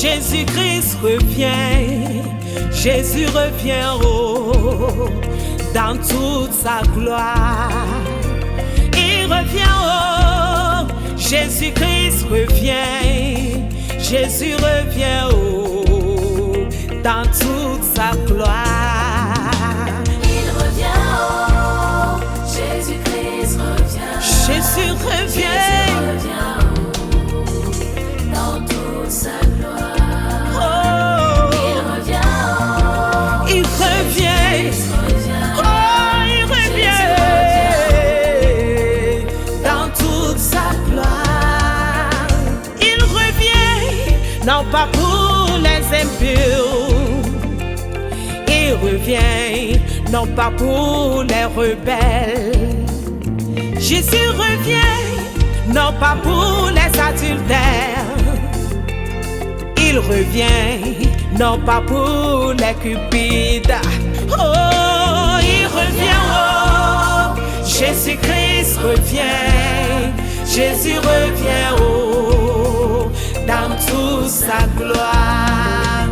Jésus-Christ revient, Jésus revient oh, dans toute sa gloire. Il revient oh, Jésus-Christ revient, Jésus revient oh, dans toute sa gloire. Il revient oh, Jésus-Christ revient, Jésus revient, dans toute sa gloire. oh, Il revient oh, il revient, oh, il revient dans toute sa gloire. Il revient, non pas pour les impurs, il revient, non pas pour les rebelles. Jésus revient, non pas pour les adultères. Il revient, non pas pour les cupides. Oh, il revient, oh, Jésus-Christ revient, Jésus revient, oh, dans toute sa gloire.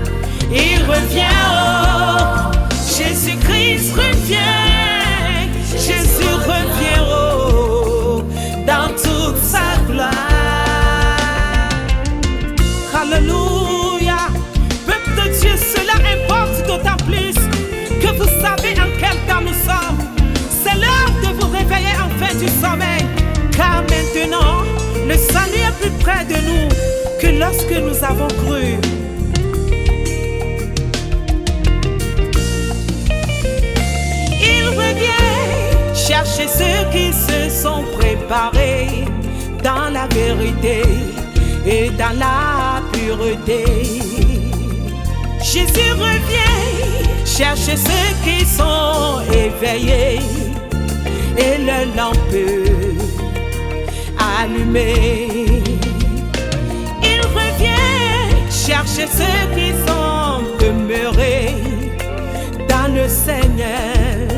Il revient, oh, Jésus-Christ revient, Jésus revient, oh, dans toute sa gloire. Alléluia, peuple de Dieu, cela importe d'autant plus que vous savez en quel temps nous sommes. C'est l'heure de vous réveiller enfin du sommeil, car maintenant le salut est plus près de nous que lorsque nous avons cru. Il revient chercher ceux qui se sont préparés dans la vérité et dans la pureté. Jésus revient chercher ceux qui sont éveillés et le lampe allumée. Il revient chercher ceux qui sont demeurés dans le Seigneur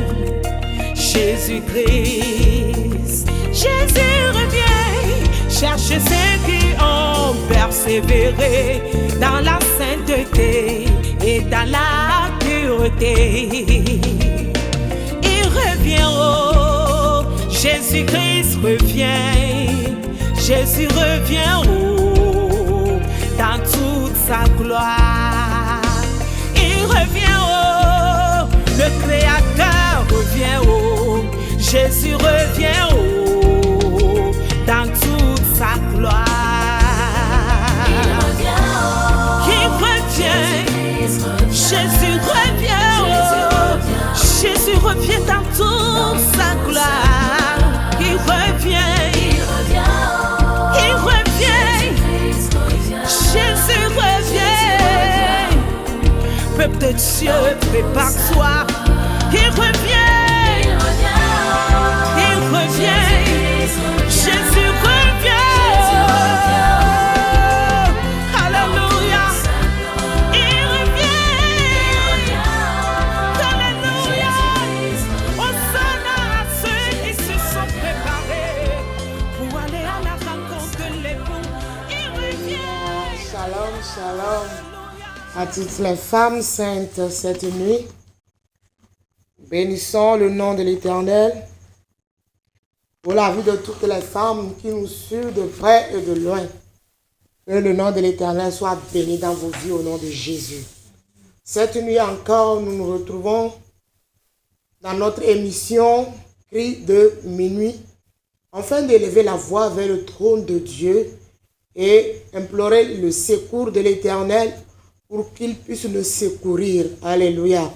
Jésus-Christ. Jésus revient chercher ceux qui ont persévéré dans la sainteté et dans la pureté. Il revient, oh, Jésus-Christ revient, Jésus revient, oh, dans toute sa gloire. Il revient, oh, le Créateur revient, oh, Jésus revient, oh, dans toute sa gloire. Il revient, Jésus revient, oh, Jésus revient dans toute sa gloire. Il revient, il revient, Jésus revient. Peuple de Dieu, prépare-toi. Il revient, il revient, Jésus revient. Alléluia, il revient. Alléluia, Hosanna à ceux qui se sont préparés pour aller à la rencontre de l'époux. Il revient. Shalom, shalom à toutes les femmes saintes cette nuit. Bénissons le nom de l'Éternel pour la vie de toutes les femmes qui nous suivent de près et de loin. Que le nom de l'Éternel soit béni dans vos vies au nom de Jésus. Cette nuit encore, nous nous retrouvons dans notre émission Cri de minuit, afin d'élever la voix vers le trône de Dieu et implorer le secours de l'Éternel pour qu'il puisse nous secourir. Alléluia. Amen.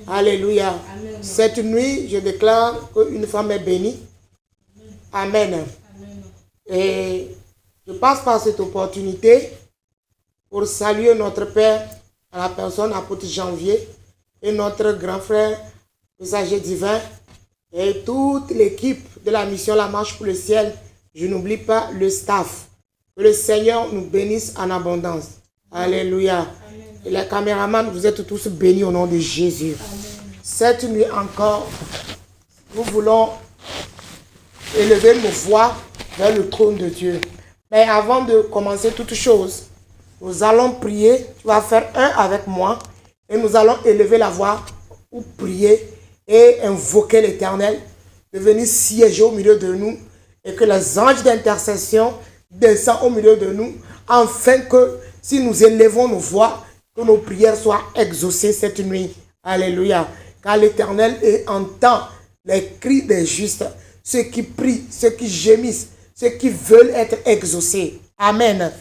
Alléluia. Amen. Cette nuit, je déclare qu'une femme est bénie. Amen. Amen. Et je passe par cette opportunité pour saluer notre Père à la personne apôtre Janvier et notre grand frère messager divin et toute l'équipe de la mission La Marche pour le Ciel. Je n'oublie pas le staff. Que le Seigneur nous bénisse en abondance. Alléluia. Amen. Et les caméramans, vous êtes tous bénis au nom de Jésus. Amen. Cette nuit encore, nous voulons élever nos voix vers le trône de Dieu. Mais avant de commencer toute chose, Nous allons prier. Tu vas faire un avec moi. Et nous allons élever la voix pour prier et invoquer l'Éternel de venir siéger au milieu de nous et que les anges d'intercession descendent au milieu de nous afin que si nous élevons nos voix, que nos prières soient exaucées cette nuit. Alléluia. Car l'Éternel entend les cris des justes, ceux qui prient, ceux qui gémissent, ceux qui veulent être exaucés. Amen. Amen.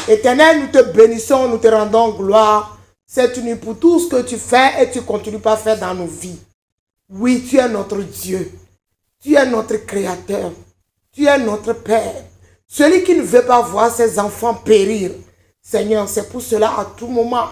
Éternel, nous te bénissons, nous te rendons gloire cette nuit pour tout ce que tu fais et tu continues pas à faire dans nos vies. Oui, tu es notre Dieu. Tu es notre Créateur. Tu es notre Père. Celui qui ne veut pas voir ses enfants périr. Seigneur, c'est pour cela à tout moment,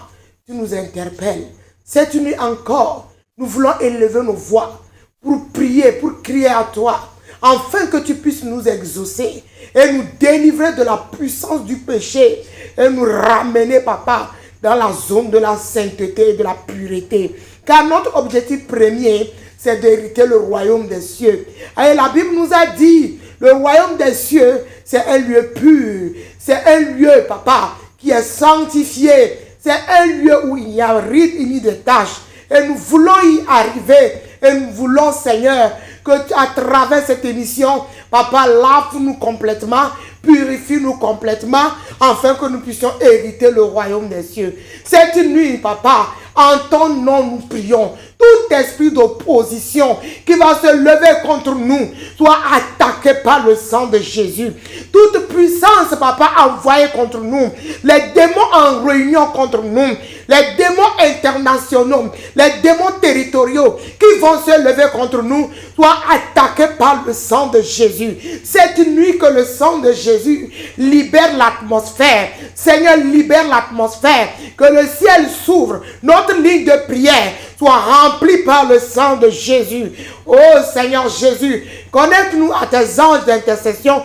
tu nous interpelles. Cette nuit encore, nous voulons élever nos voix pour prier, pour crier à toi, afin que tu puisses nous exaucer et nous délivrer de la puissance du péché et nous ramener, papa, dans la zone de la sainteté et de la pureté. Car notre objectif premier, c'est d'hériter le royaume des cieux. Et la Bible nous a dit, le royaume des cieux, c'est un lieu pur. C'est un lieu, papa, qui est sanctifié. C'est un lieu où il n'y a rien ni de tâches. Et nous voulons y arriver. Et nous voulons, Seigneur, que à travers cette émission, papa, lave-nous complètement, purifie-nous complètement, afin que nous puissions hériter le royaume des cieux. Cette nuit, papa, en ton nom, nous prions. Tout esprit d'opposition qui va se lever contre nous soit attaqué par le sang de Jésus. Toute puissance, papa, envoyée contre nous, les démons en réunion contre nous, les démons internationaux, les démons territoriaux qui vont se lever contre nous, soient attaqués par le sang de Jésus. Cette nuit que le sang de Jésus libère l'atmosphère. Seigneur, libère l'atmosphère. Que le ciel s'ouvre. Notre ligne de prière soit remplie par le sang de Jésus. Oh Seigneur Jésus, connecte-nous à tes anges d'intercession,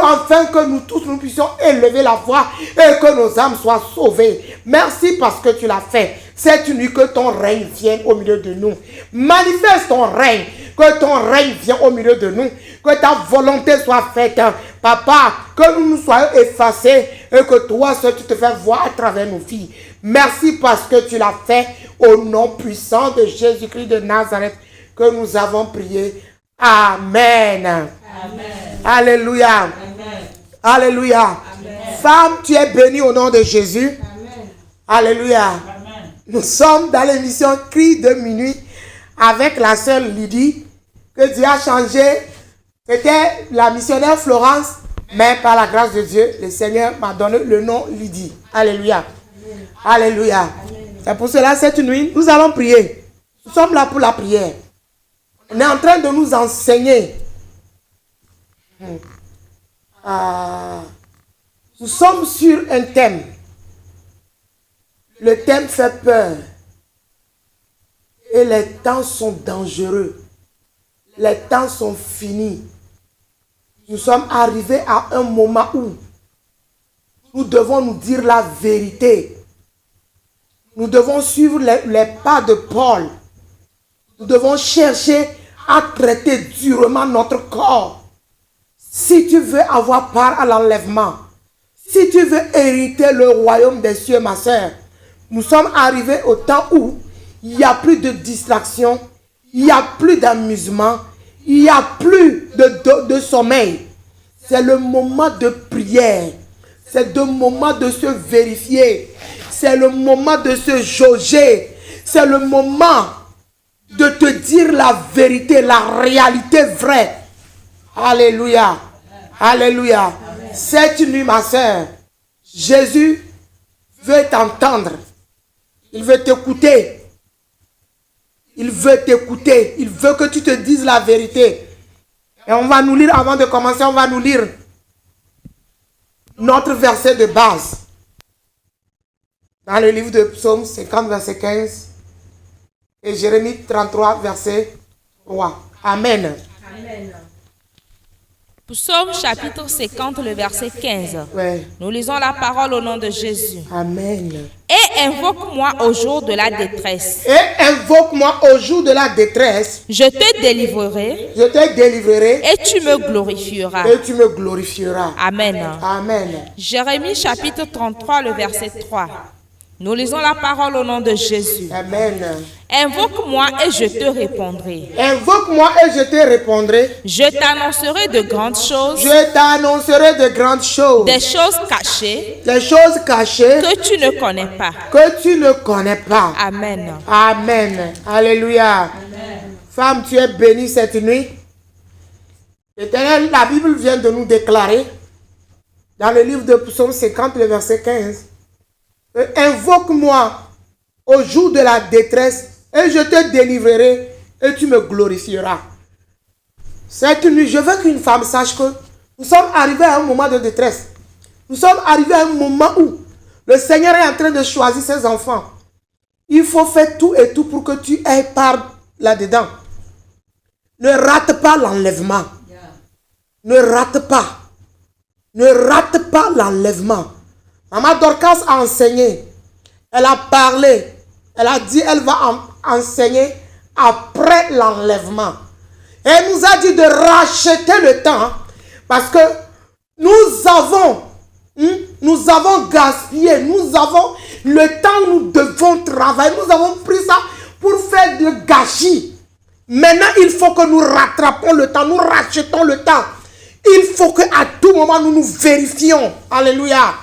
afin que nous tous nous puissions élever la voix et que nos âmes soient sauvées. Merci parce que tu l'as fait. Cette nuit, que ton règne vienne au milieu de nous. Manifeste ton règne. Que ton règne vienne au milieu de nous. Que ta volonté soit faite. Papa, que nous nous soyons effacés et que toi seul tu te fais voir à travers nos vies. Merci parce que tu l'as fait au nom puissant de Jésus-Christ de Nazareth que nous avons prié. Amen. Amen. Alléluia. Amen. Alléluia. Amen. Femme, tu es bénie au nom de Jésus. Amen. Alléluia. Amen. Nous sommes dans l'émission Cri de minuit avec la sœur Lydie que Dieu a changé. C'était la missionnaire Florence, mais par la grâce de Dieu, le Seigneur m'a donné le nom Lydie. Alléluia. Amen. Alléluia. Amen. C'est pour cela, cette nuit, nous allons prier. Nous sommes là pour la prière. On est en train de nous enseigner. Nous sommes sur un thème. Le thème fait peur. Et les temps sont dangereux. Les temps sont finis. Nous sommes arrivés à un moment où nous devons nous dire la vérité. Nous devons suivre les pas de Paul. Nous devons chercher à traiter durement notre corps. Si tu veux avoir part à l'enlèvement, si tu veux hériter le royaume des cieux, ma soeur, nous sommes arrivés au temps où il n'y a plus de distraction, il n'y a plus d'amusement, il n'y a plus de sommeil. C'est le moment de prière. C'est le moment de se vérifier. C'est le moment de se jauger. C'est le moment de te dire la vérité, la réalité vraie. Alléluia. Alléluia. Amen. Cette nuit, ma soeur, Jésus veut t'entendre. Il veut t'écouter. Il veut t'écouter. Il veut que tu te dises la vérité. Et on va nous lire, avant de commencer, on va nous lire notre verset de base. Dans le livre de Psaume 50, verset 15. Et Jérémie 33, verset 3. Amen. Amen. Psaume chapitre 50, le verset 15. Ouais. Nous lisons la parole au nom de Jésus. Amen. Et Et invoque-moi au jour de la détresse. Et invoque-moi au jour de la détresse. Je te délivrerai Je te délivrerai et tu me glorifieras. et tu me glorifieras. Amen. Amen. Jérémie chapitre 33, le verset 3. Nous lisons la parole au nom de Jésus. Amen. Invoque-moi et je te répondrai. Invoque-moi et je te répondrai. Je t'annoncerai de grandes choses, Je t'annoncerai de grandes choses. des choses cachées Des choses cachées que tu ne connais pas. que tu ne connais pas. Amen. Amen. Alléluia. Femme, tu es bénie cette nuit. L'Éternel, la Bible vient de nous déclarer dans le livre de Psaume 50, le verset 15. Invoque-moi au jour de la détresse et je te délivrerai et tu me glorifieras. Cette nuit, je veux qu'une femme sache que nous sommes arrivés à un moment de détresse. Nous sommes arrivés à un moment où le Seigneur est en train de choisir ses enfants. Il faut faire tout et tout pour que tu ailles par là-dedans. Ne rate pas l'enlèvement. Ne rate pas. Ne rate pas l'enlèvement. Maman Dorcas a enseigné. Elle a parlé. Elle a dit elle va enseigner après l'enlèvement. Et elle nous a dit de racheter le temps. Parce que nous avons gaspillé. Nous avons le temps où nous devons travailler. Nous avons pris ça pour faire de gâchis. Maintenant, il faut que nous rattrapons le temps. Nous rachetons le temps. Il faut qu'à tout moment, nous nous vérifions. Alléluia.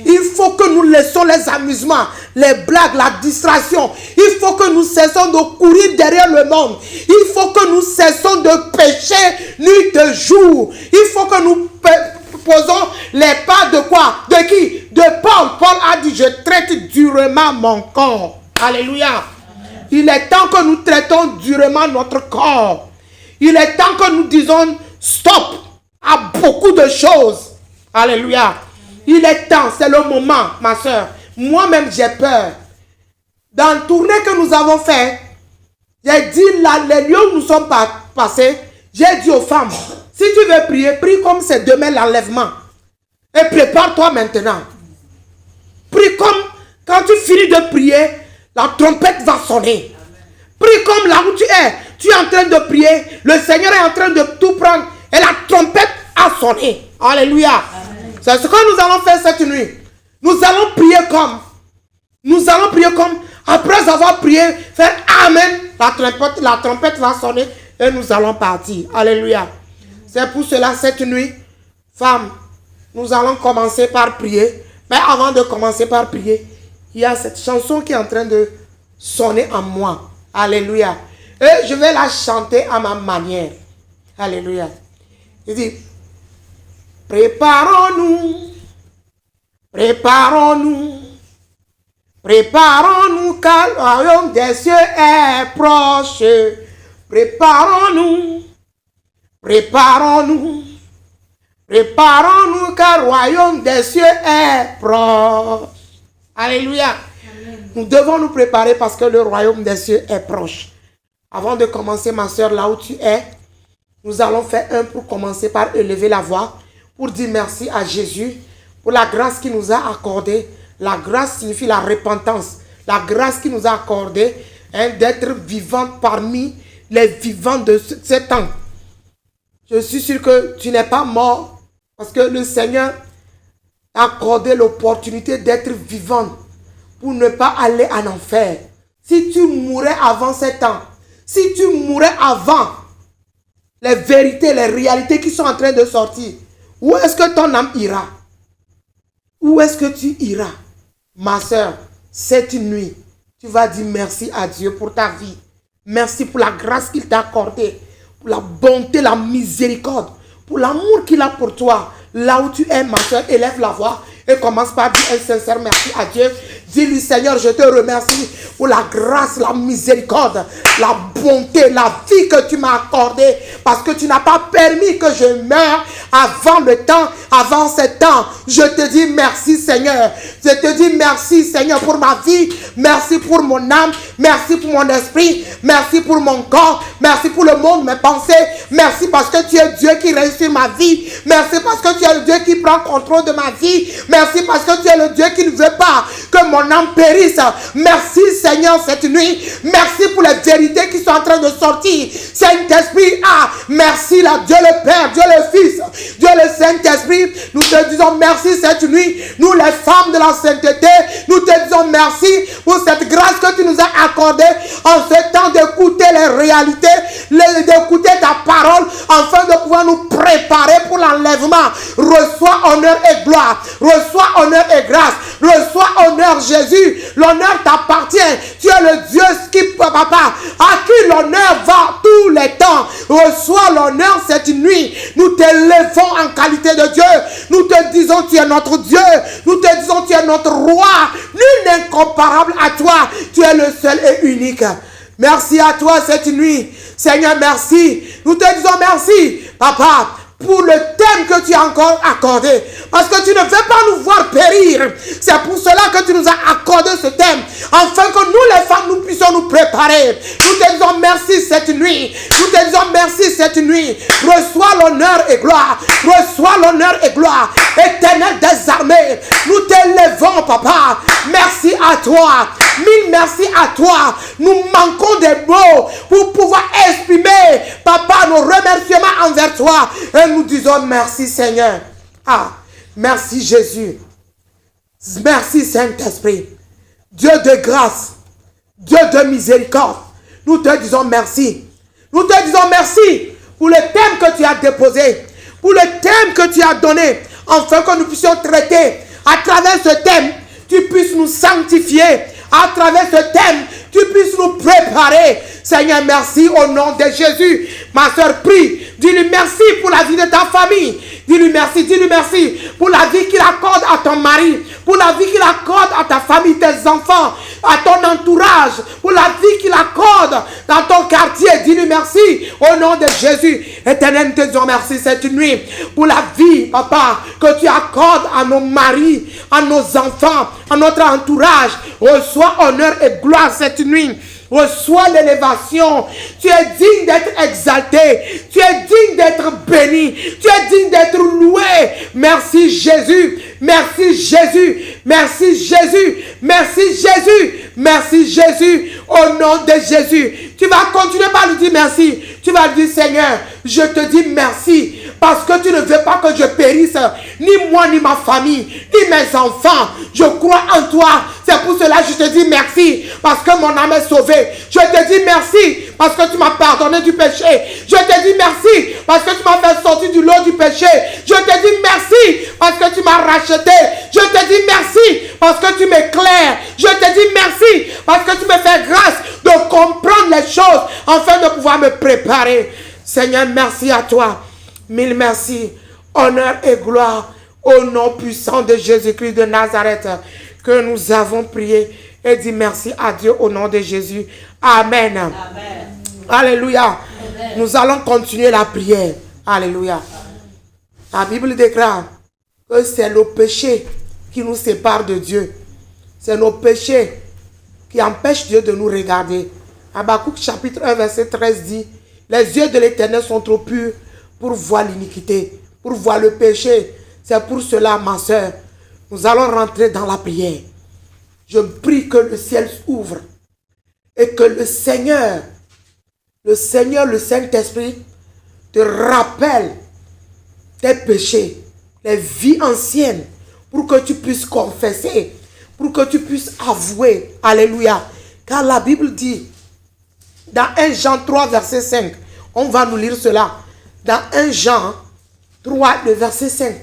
Il faut que nous laissons les amusements, les blagues, la distraction. Il faut que nous cessons de courir derrière le monde. Il faut que nous cessons de pécher nuit et jour. Il faut que nous posons les pas de quoi? De qui? De Paul. Paul a dit, je traite durement mon corps. Alléluia. Il est temps que nous traitons durement notre corps. Il est temps que nous disons stop à beaucoup de choses. Alléluia. Il est temps, c'est le moment, ma soeur. Moi-même, j'ai peur. Dans la tournée que nous avons fait, j'ai dit là, les lieux où nous sommes passés, j'ai dit aux femmes, si tu veux prier, prie comme c'est demain l'enlèvement. Et prépare-toi maintenant. Prie comme quand tu finis de prier, la trompette va sonner. Prie comme là où tu es en train de prier, le Seigneur est en train de tout prendre et la trompette a sonné. Alléluia. C'est ce que nous allons faire cette nuit. Nous allons prier comme, après avoir prié, faire Amen. La trompette va sonner et nous allons partir. Alléluia. C'est pour cela, cette nuit, femmes, nous allons commencer par prier. Mais avant de commencer par prier, il y a cette chanson qui est en train de sonner en moi. Alléluia. Et je vais la chanter à ma manière. Alléluia. Il dit, préparons-nous, préparons-nous, préparons-nous car le royaume des cieux est proche. Préparons-nous, préparons-nous, préparons-nous car le royaume des cieux est proche. Alléluia. Amen. Nous devons nous préparer parce que le royaume des cieux est proche. Avant de commencer, ma soeur, là où tu es, nous allons faire pour commencer par élever la voix, pour dire merci à Jésus pour la grâce qu'il nous a accordée. La grâce signifie la repentance. La grâce qu'il nous a accordée d'être vivant parmi les vivants de ce temps. Je suis sûr que tu n'es pas mort parce que le Seigneur t'a accordé l'opportunité d'être vivant pour ne pas aller en enfer. Si tu mourais avant ce temps, si tu mourais avant les vérités, les réalités qui sont en train de sortir, où est-ce que ton âme ira? Où est-ce que tu iras? Ma soeur, cette nuit, tu vas dire merci à Dieu pour ta vie. Merci pour la grâce qu'il t'a accordée, pour la bonté, la miséricorde, pour l'amour qu'il a pour toi. Là où tu es, ma soeur, élève la voix et commence par dire un sincère merci à Dieu. Dis-lui, Seigneur, je te remercie pour la grâce, la miséricorde, la bonté, la vie que tu m'as accordée. Parce que tu n'as pas permis que je meure avant le temps, avant ce temps. Je te dis merci, Seigneur. Je te dis merci, Seigneur, pour ma vie. Merci pour mon âme. Merci pour mon esprit. Merci pour mon corps. Merci pour le monde, mes pensées. Merci parce que tu es Dieu qui réussit ma vie. Merci parce que tu es le Dieu qui prend contrôle de ma vie. Merci parce que tu es le Dieu qui ne veut pas que mon âme périsse. Merci Seigneur cette nuit. Merci pour les vérités qui sont en train de sortir. Saint-Esprit, merci là, Dieu le Père, Dieu le Fils, Dieu le Saint-Esprit. Nous te disons merci cette nuit. Nous les femmes de la sainteté, nous te disons merci pour cette grâce que tu nous as accordée en ce temps d'écouter les réalités, d'écouter ta parole, afin de pouvoir nous préparer pour l'enlèvement. Reçois honneur et gloire. Reçois honneur et grâce. Reçois honneur Jésus. L'honneur t'appartient. Tu es le Dieu qui, papa, à qui l'honneur va tous les temps. Reçois l'honneur cette nuit. Nous t'élevons en qualité de Dieu. Nous te disons tu es notre Dieu. Nous te disons tu es notre roi. Nul n'est comparable à toi. Tu es le seul et unique. Merci à toi cette nuit. Seigneur, merci. Nous te disons merci, papa, pour le thème que tu as encore accordé. Parce que tu ne veux pas nous voir périr. C'est pour cela que tu nous as accordé ce thème. Afin que nous les femmes, nous puissions nous préparer. Nous te disons merci cette nuit. Nous te disons merci cette nuit. Reçois l'honneur et gloire. Reçois l'honneur et gloire. Éternel des armées. Nous t'élevons, papa. Merci à toi. Mille merci à toi. Nous manquons des mots pour pouvoir exprimer, papa, nos remerciements envers toi. Et nous disons merci Seigneur. Merci Jésus. Merci Saint-Esprit. Dieu de grâce. Dieu de miséricorde. Nous te disons merci. Nous te disons merci pour le thème que tu as déposé. Pour le thème que tu as donné. Afin que nous puissions traiter. À travers ce thème, tu puisses nous sanctifier. À travers ce thème, tu puisses nous préparer. Seigneur, merci au nom de Jésus. Ma soeur, prie. Dis-lui merci pour la vie de ta famille. Dis-lui merci pour la vie qu'il accorde à ton mari, pour la vie qu'il accorde à ta famille, tes enfants, à ton entourage, pour la vie qu'il accorde dans ton quartier. Dis-lui merci au nom de Jésus. Éternel, nous te disons merci cette nuit pour la vie, papa, que tu accordes à nos maris, à nos enfants, à notre entourage. Reçois honneur et gloire cette nuit. Reçois l'élévation. Tu es digne d'être exalté. Tu es digne d'être béni. Tu es digne d'être loué. Merci Jésus. Merci Jésus. Merci Jésus. Merci Jésus. Merci Jésus. Au nom de Jésus. Tu vas continuer par lui dire merci. Tu vas lui dire Seigneur, je te dis merci. Parce que tu ne veux pas que je périsse, ni moi, ni ma famille, ni mes enfants. Je crois en toi. C'est pour cela que je te dis merci. Parce que mon âme est sauvée. Je te dis merci. Parce que tu m'as pardonné du péché. Je te dis merci. Parce que tu m'as fait sortir du lot du péché. Je te dis merci. Parce que tu m'as racheté. Je te dis merci. Parce que tu m'éclaires. Je te dis merci. Parce que tu me fais grâce de comprendre les choses. Afin de pouvoir me préparer. Seigneur, merci à toi. Mille merci, honneur et gloire au nom puissant de Jésus-Christ de Nazareth que nous avons prié et dit merci à Dieu au nom de Jésus. Amen. Amen. Alléluia. Amen. Nous allons continuer la prière. Alléluia. La Bible déclare que c'est le péché qui nous sépare de Dieu. C'est nos péchés qui empêchent Dieu de nous regarder. Habakkuk chapitre 1 verset 13 dit, les yeux de l'Éternel sont trop purs pour voir l'iniquité, pour voir le péché. C'est pour cela, ma soeur, nous allons rentrer dans la prière. Je prie que le ciel s'ouvre et que le Seigneur, le Saint-Esprit, te rappelle tes péchés, les vies anciennes, pour que tu puisses confesser, pour que tu puisses avouer. Alléluia. Car la Bible dit, dans 1 Jean 3, verset 5, on va nous lire cela. Dans 1 Jean 3, le verset 5,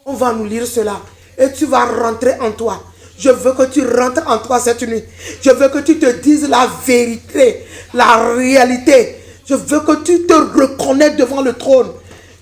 on va nous lire cela. Et tu vas rentrer en toi. Je veux que tu rentres en toi cette nuit. Je veux que tu te dises la vérité, la réalité. Je veux que tu te reconnaisses devant le trône.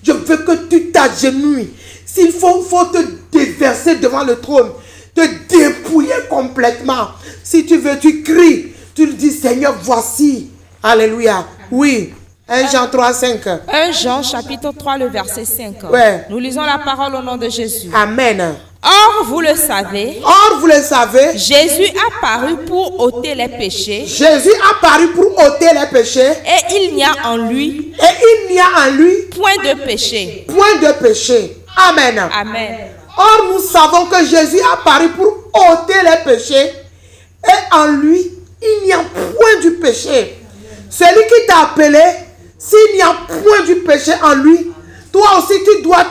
Je veux que tu t'agenouilles. S'il faut te déverser devant le trône. Te dépouiller complètement. Si tu veux, tu cries. Tu le dis, Seigneur, voici. Alléluia. Oui. 1 Jean 3, 5. 1 Jean chapitre 3, le verset 5. Ouais. Nous lisons la parole au nom de Jésus. Amen. Or, vous le savez, Or, vous le savez, Jésus a paru pour ôter les péchés, Jésus a paru pour ôter les péchés et il n'y a en lui et il n'y a en lui point de péché. point de péché. Amen. Amen. Or, nous savons que Jésus a paru pour ôter les péchés et en lui, il n'y a point du péché. Celui qui t'a appelé, s'il n'y a point du péché en lui, toi aussi tu dois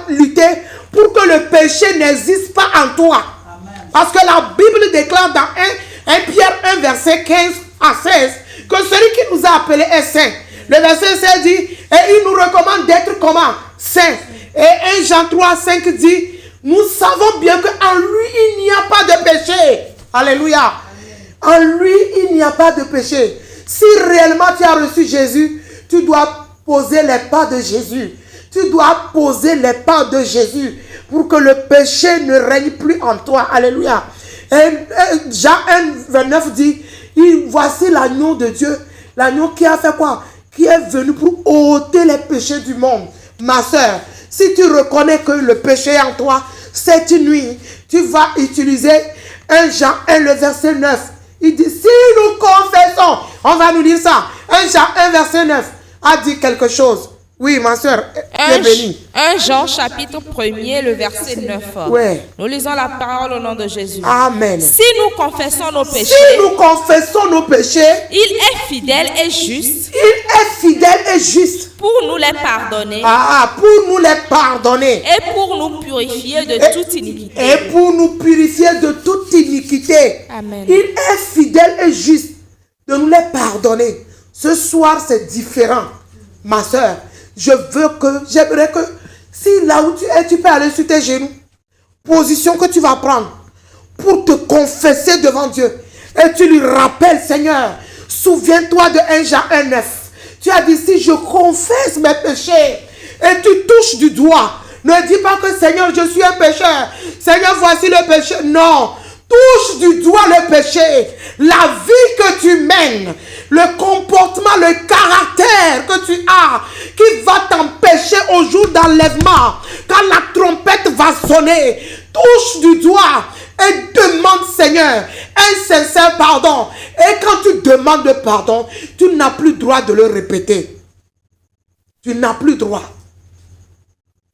lutter pour que le péché n'existe pas en toi. Parce que la Bible déclare dans 1 Pierre 1 verset 15 à 16 que celui qui nous a appelés est saint. Le verset 16 dit, et il nous recommande d'être comment? Saint. Et 1 Jean 3, 5 dit, nous savons bien qu'en lui, il n'y a pas de péché. Alléluia. En lui, il n'y a pas de péché. Si réellement tu as reçu Jésus, tu dois poser les pas de Jésus. Tu dois poser les pas de Jésus pour que le péché ne règne plus en toi. Alléluia. Et Jean 1, 29 dit, voici l'agneau de Dieu. L'agneau qui a fait quoi? Qui est venu pour ôter les péchés du monde. Ma soeur, si tu reconnais que le péché est en toi, cette nuit, tu vas utiliser 1 Jean 1, le verset 9. Il dit, si nous confessons, on va nous dire ça. 1 Jean 1, verset 9 a dit quelque chose. Oui, ma soeur, tu es bénie. 1 Jean chapitre 1er, le verset 9. Ouais. Nous lisons la parole au nom de Jésus. Amen. Si nous confessons nos péchés, Si nous confessons nos péchés, il est fidèle et juste il est fidèle et juste pour nous les pardonner pour nous les pardonner et pour nous purifier de toute iniquité. et pour nous purifier de toute iniquité. Amen. Il est fidèle et juste de nous les pardonner. Ce soir, c'est différent. Ma soeur, j'aimerais que si là où tu es, tu peux aller sur tes genoux. Position que tu vas prendre pour te confesser devant Dieu. Et tu lui rappelles, Seigneur, souviens-toi de 1 Jean 1, 9. Tu as dit, si je confesse mes péchés et tu touches du doigt, ne dis pas que Seigneur, je suis un pécheur. Seigneur, voici le péché. Non. Touche du doigt le péché, la vie que tu mènes, le comportement, le caractère que tu as, qui va t'empêcher au jour d'enlèvement, quand la trompette va sonner. Touche du doigt et demande, Seigneur, un sincère pardon. Et quand tu demandes le pardon, tu n'as plus droit de le répéter. Tu n'as plus droit.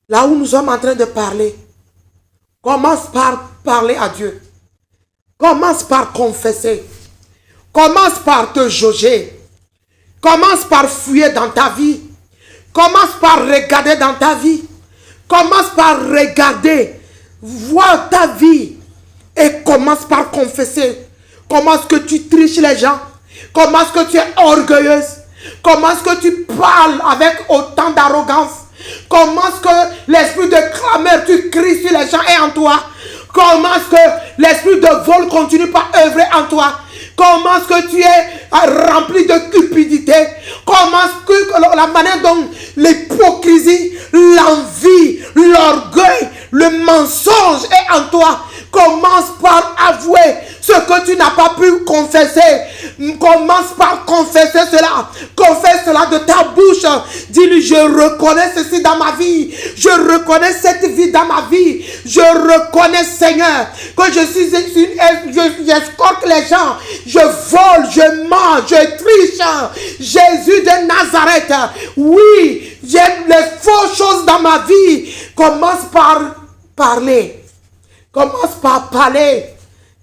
Là où nous sommes en train de parler, commence par parler à Dieu. Commence par confesser. Commence par te jauger. Commence par fouiller dans ta vie. Commence par regarder dans ta vie. Commence par regarder, voir ta vie. Et commence par confesser. Comment est-ce que tu triches les gens? Comment est-ce que tu es orgueilleuse? Comment est-ce que tu parles avec autant d'arrogance? Comment est-ce que l'esprit de clameur, tu cries sur les gens est en toi? Comment est-ce que l'esprit de vol continue par œuvrer en toi? Comment est-ce que tu es rempli de cupidité? Comment est-ce que la manière dont l'hypocrisie, l'envie, l'orgueil, le mensonge est en toi? Commence par avouer ce que tu n'as pas pu confesser. Commence par confesser cela. Confesse cela de ta bouche. Dis-lui, je reconnais ceci dans ma vie. Je reconnais cette vie dans ma vie. Je reconnais, Seigneur, que je suis j'escorte les gens. Je vole, je mens, je triche. Jésus de Nazareth. Oui, j'ai les fausses choses dans ma vie. Commence par parler. Commence par parler.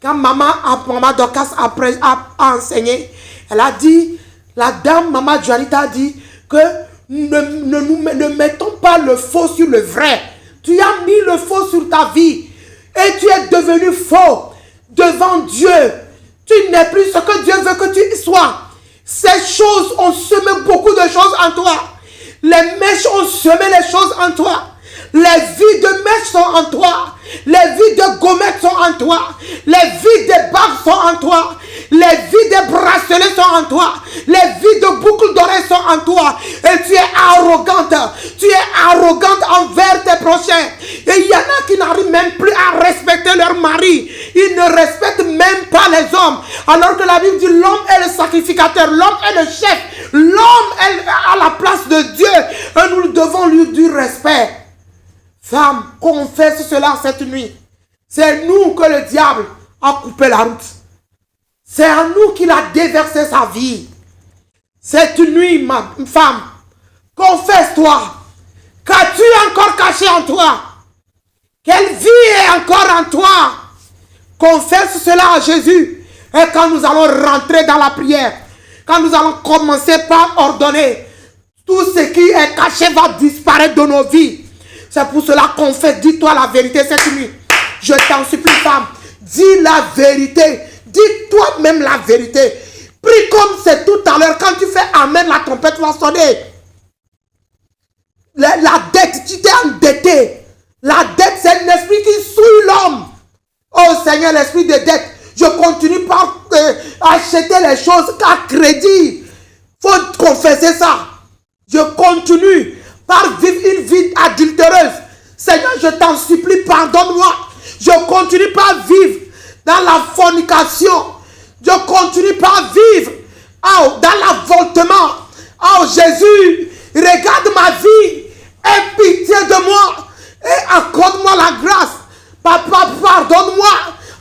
Quand maman Dorcas a enseigné, elle a dit, la dame maman Juanita a dit que ne mettons pas le faux sur le vrai. Tu as mis le faux sur ta vie et tu es devenu faux devant Dieu. Tu n'es plus ce que Dieu veut que tu sois. Ces choses ont semé beaucoup de choses en toi. Les mèches ont semé les choses en toi. Les vies de mèches sont en toi. Les vies de gommettes sont en toi. Les vies des bagues sont en toi. Les vies des bracelets sont en toi. Les vies de boucles d'oreilles sont en toi. Et tu es arrogante. Tu es arrogante envers tes prochains. Et il y en a qui n'arrivent même plus à respecter leur mari. Ils ne respectent même pas les hommes. Alors que la Bible dit l'homme est le sacrificateur. L'homme est le chef. L'homme est à la place de Dieu. Et nous devons lui du respect. Femme, confesse cela cette nuit. C'est nous que le diable a coupé la route. C'est à nous qu'il a déversé sa vie. Cette nuit, ma femme, confesse-toi. Qu'as-tu encore caché en toi? Quelle vie est encore en toi? Confesse cela à Jésus. Et quand nous allons rentrer dans la prière, quand nous allons commencer par ordonner, tout ce qui est caché va disparaître de nos vies. C'est pour cela qu'on fait. Dis-toi la vérité cette nuit. Je t'en supplie, femme. Dis la vérité. Dis toi-même la vérité. Prie comme c'est tout à l'heure. Quand tu fais Amen, la trompette va sonner. La dette, tu t'es endetté. La dette, c'est un esprit qui souille l'homme. Oh Seigneur, l'esprit de dette. Je continue par acheter les choses à crédit. Faut confesser ça. Je continue par vivre une vie adultéreuse. Seigneur, je t'en supplie, pardonne-moi. Je continue par vivre dans la fornication. Je continue par vivre dans l'avortement. Oh Jésus, regarde ma vie. Aie pitié de moi. Et accorde-moi la grâce. Papa, pardonne-moi.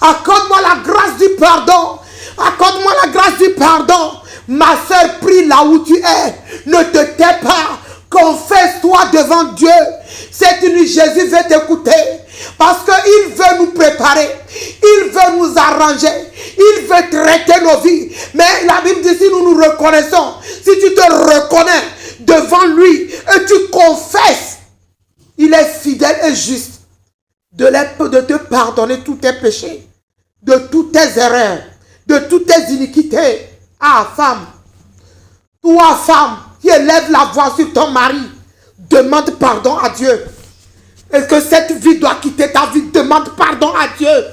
Accorde-moi la grâce du pardon. Accorde-moi la grâce du pardon. Ma soeur, prie là où tu es. Ne te tais pas. Confesse-toi devant Dieu. Cette nuit, Jésus veut t'écouter. Parce qu'il veut nous préparer. Il veut nous arranger. Il veut traiter nos vies. Mais la Bible dit, si nous nous reconnaissons, si tu te reconnais devant lui et tu confesses, il est fidèle et juste de te pardonner tous tes péchés, de toutes tes erreurs, de toutes tes iniquités. Ah, femme, toi, femme, qui élève la voix sur ton mari, demande pardon à Dieu. Est-ce que cette vie doit quitter ta vie? Demande pardon à Dieu.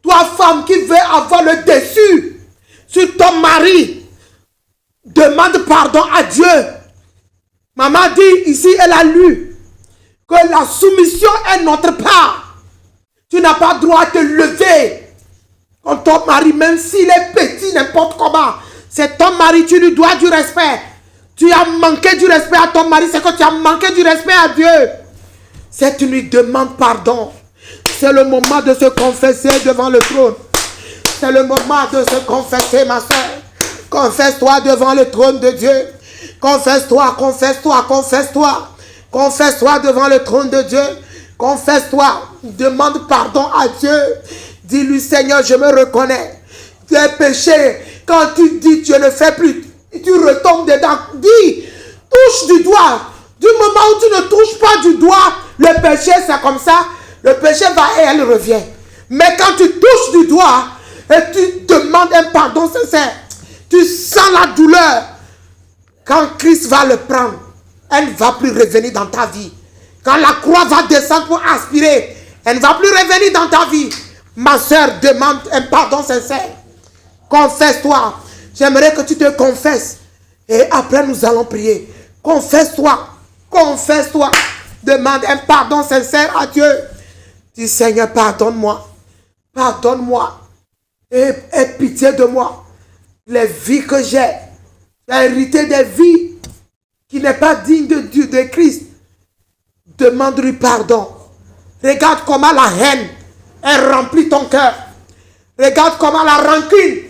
Toi, femme, qui veut avoir le dessus sur ton mari, demande pardon à Dieu. Maman dit ici, elle a lu que la soumission est notre part. Tu n'as pas droit à te lever contre ton mari, même s'il est petit, n'importe comment. C'est ton mari, tu lui dois du respect. Tu as manqué du respect à ton mari, c'est que tu as manqué du respect à Dieu. Cette nuit, demande pardon. C'est le moment de se confesser devant le trône. C'est le moment de se confesser, ma soeur. Confesse-toi devant le trône de Dieu. Confesse-toi, confesse-toi, confesse-toi. Confesse-toi devant le trône de Dieu. Confesse-toi. Demande pardon à Dieu. Dis-lui, Seigneur, je me reconnais. Tes péchés, quand tu dis tu ne le fais plus, tu retombes dedans. Dis, touche du doigt. Du moment où tu ne touches pas du doigt, le péché, c'est comme ça. Le péché va et elle revient. Mais quand tu touches du doigt et tu demandes un pardon sincère, tu sens la douleur. Quand Christ va le prendre, elle ne va plus revenir dans ta vie. Quand la croix va descendre pour aspirer, elle ne va plus revenir dans ta vie. Ma soeur, demande un pardon sincère. Confesse-toi. J'aimerais que tu te confesses. Et après, nous allons prier. Confesse-toi. Confesse-toi. Demande un pardon sincère à Dieu. Dis, Seigneur, pardonne-moi. Pardonne-moi. Et aie pitié de moi. Les vies que j'ai hérité des vies qui n'est pas digne de Dieu, de Christ. Demande-lui pardon. Regarde comment la haine est remplie ton cœur. Regarde comment la rancune.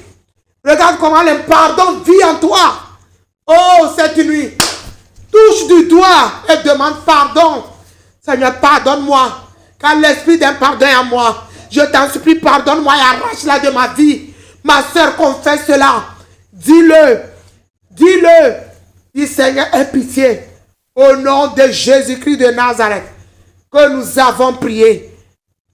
Regarde comment l'impardon vit en toi. Oh, cette nuit, touche du doigt et demande pardon. Seigneur, pardonne-moi. Car l'esprit d'impardon est en moi. Je t'en supplie, pardonne-moi et arrache-la de ma vie. Ma soeur, confesse cela. Dis-le. Dis-le. Dis, Seigneur, aie pitié. Au nom de Jésus-Christ de Nazareth, que nous avons prié.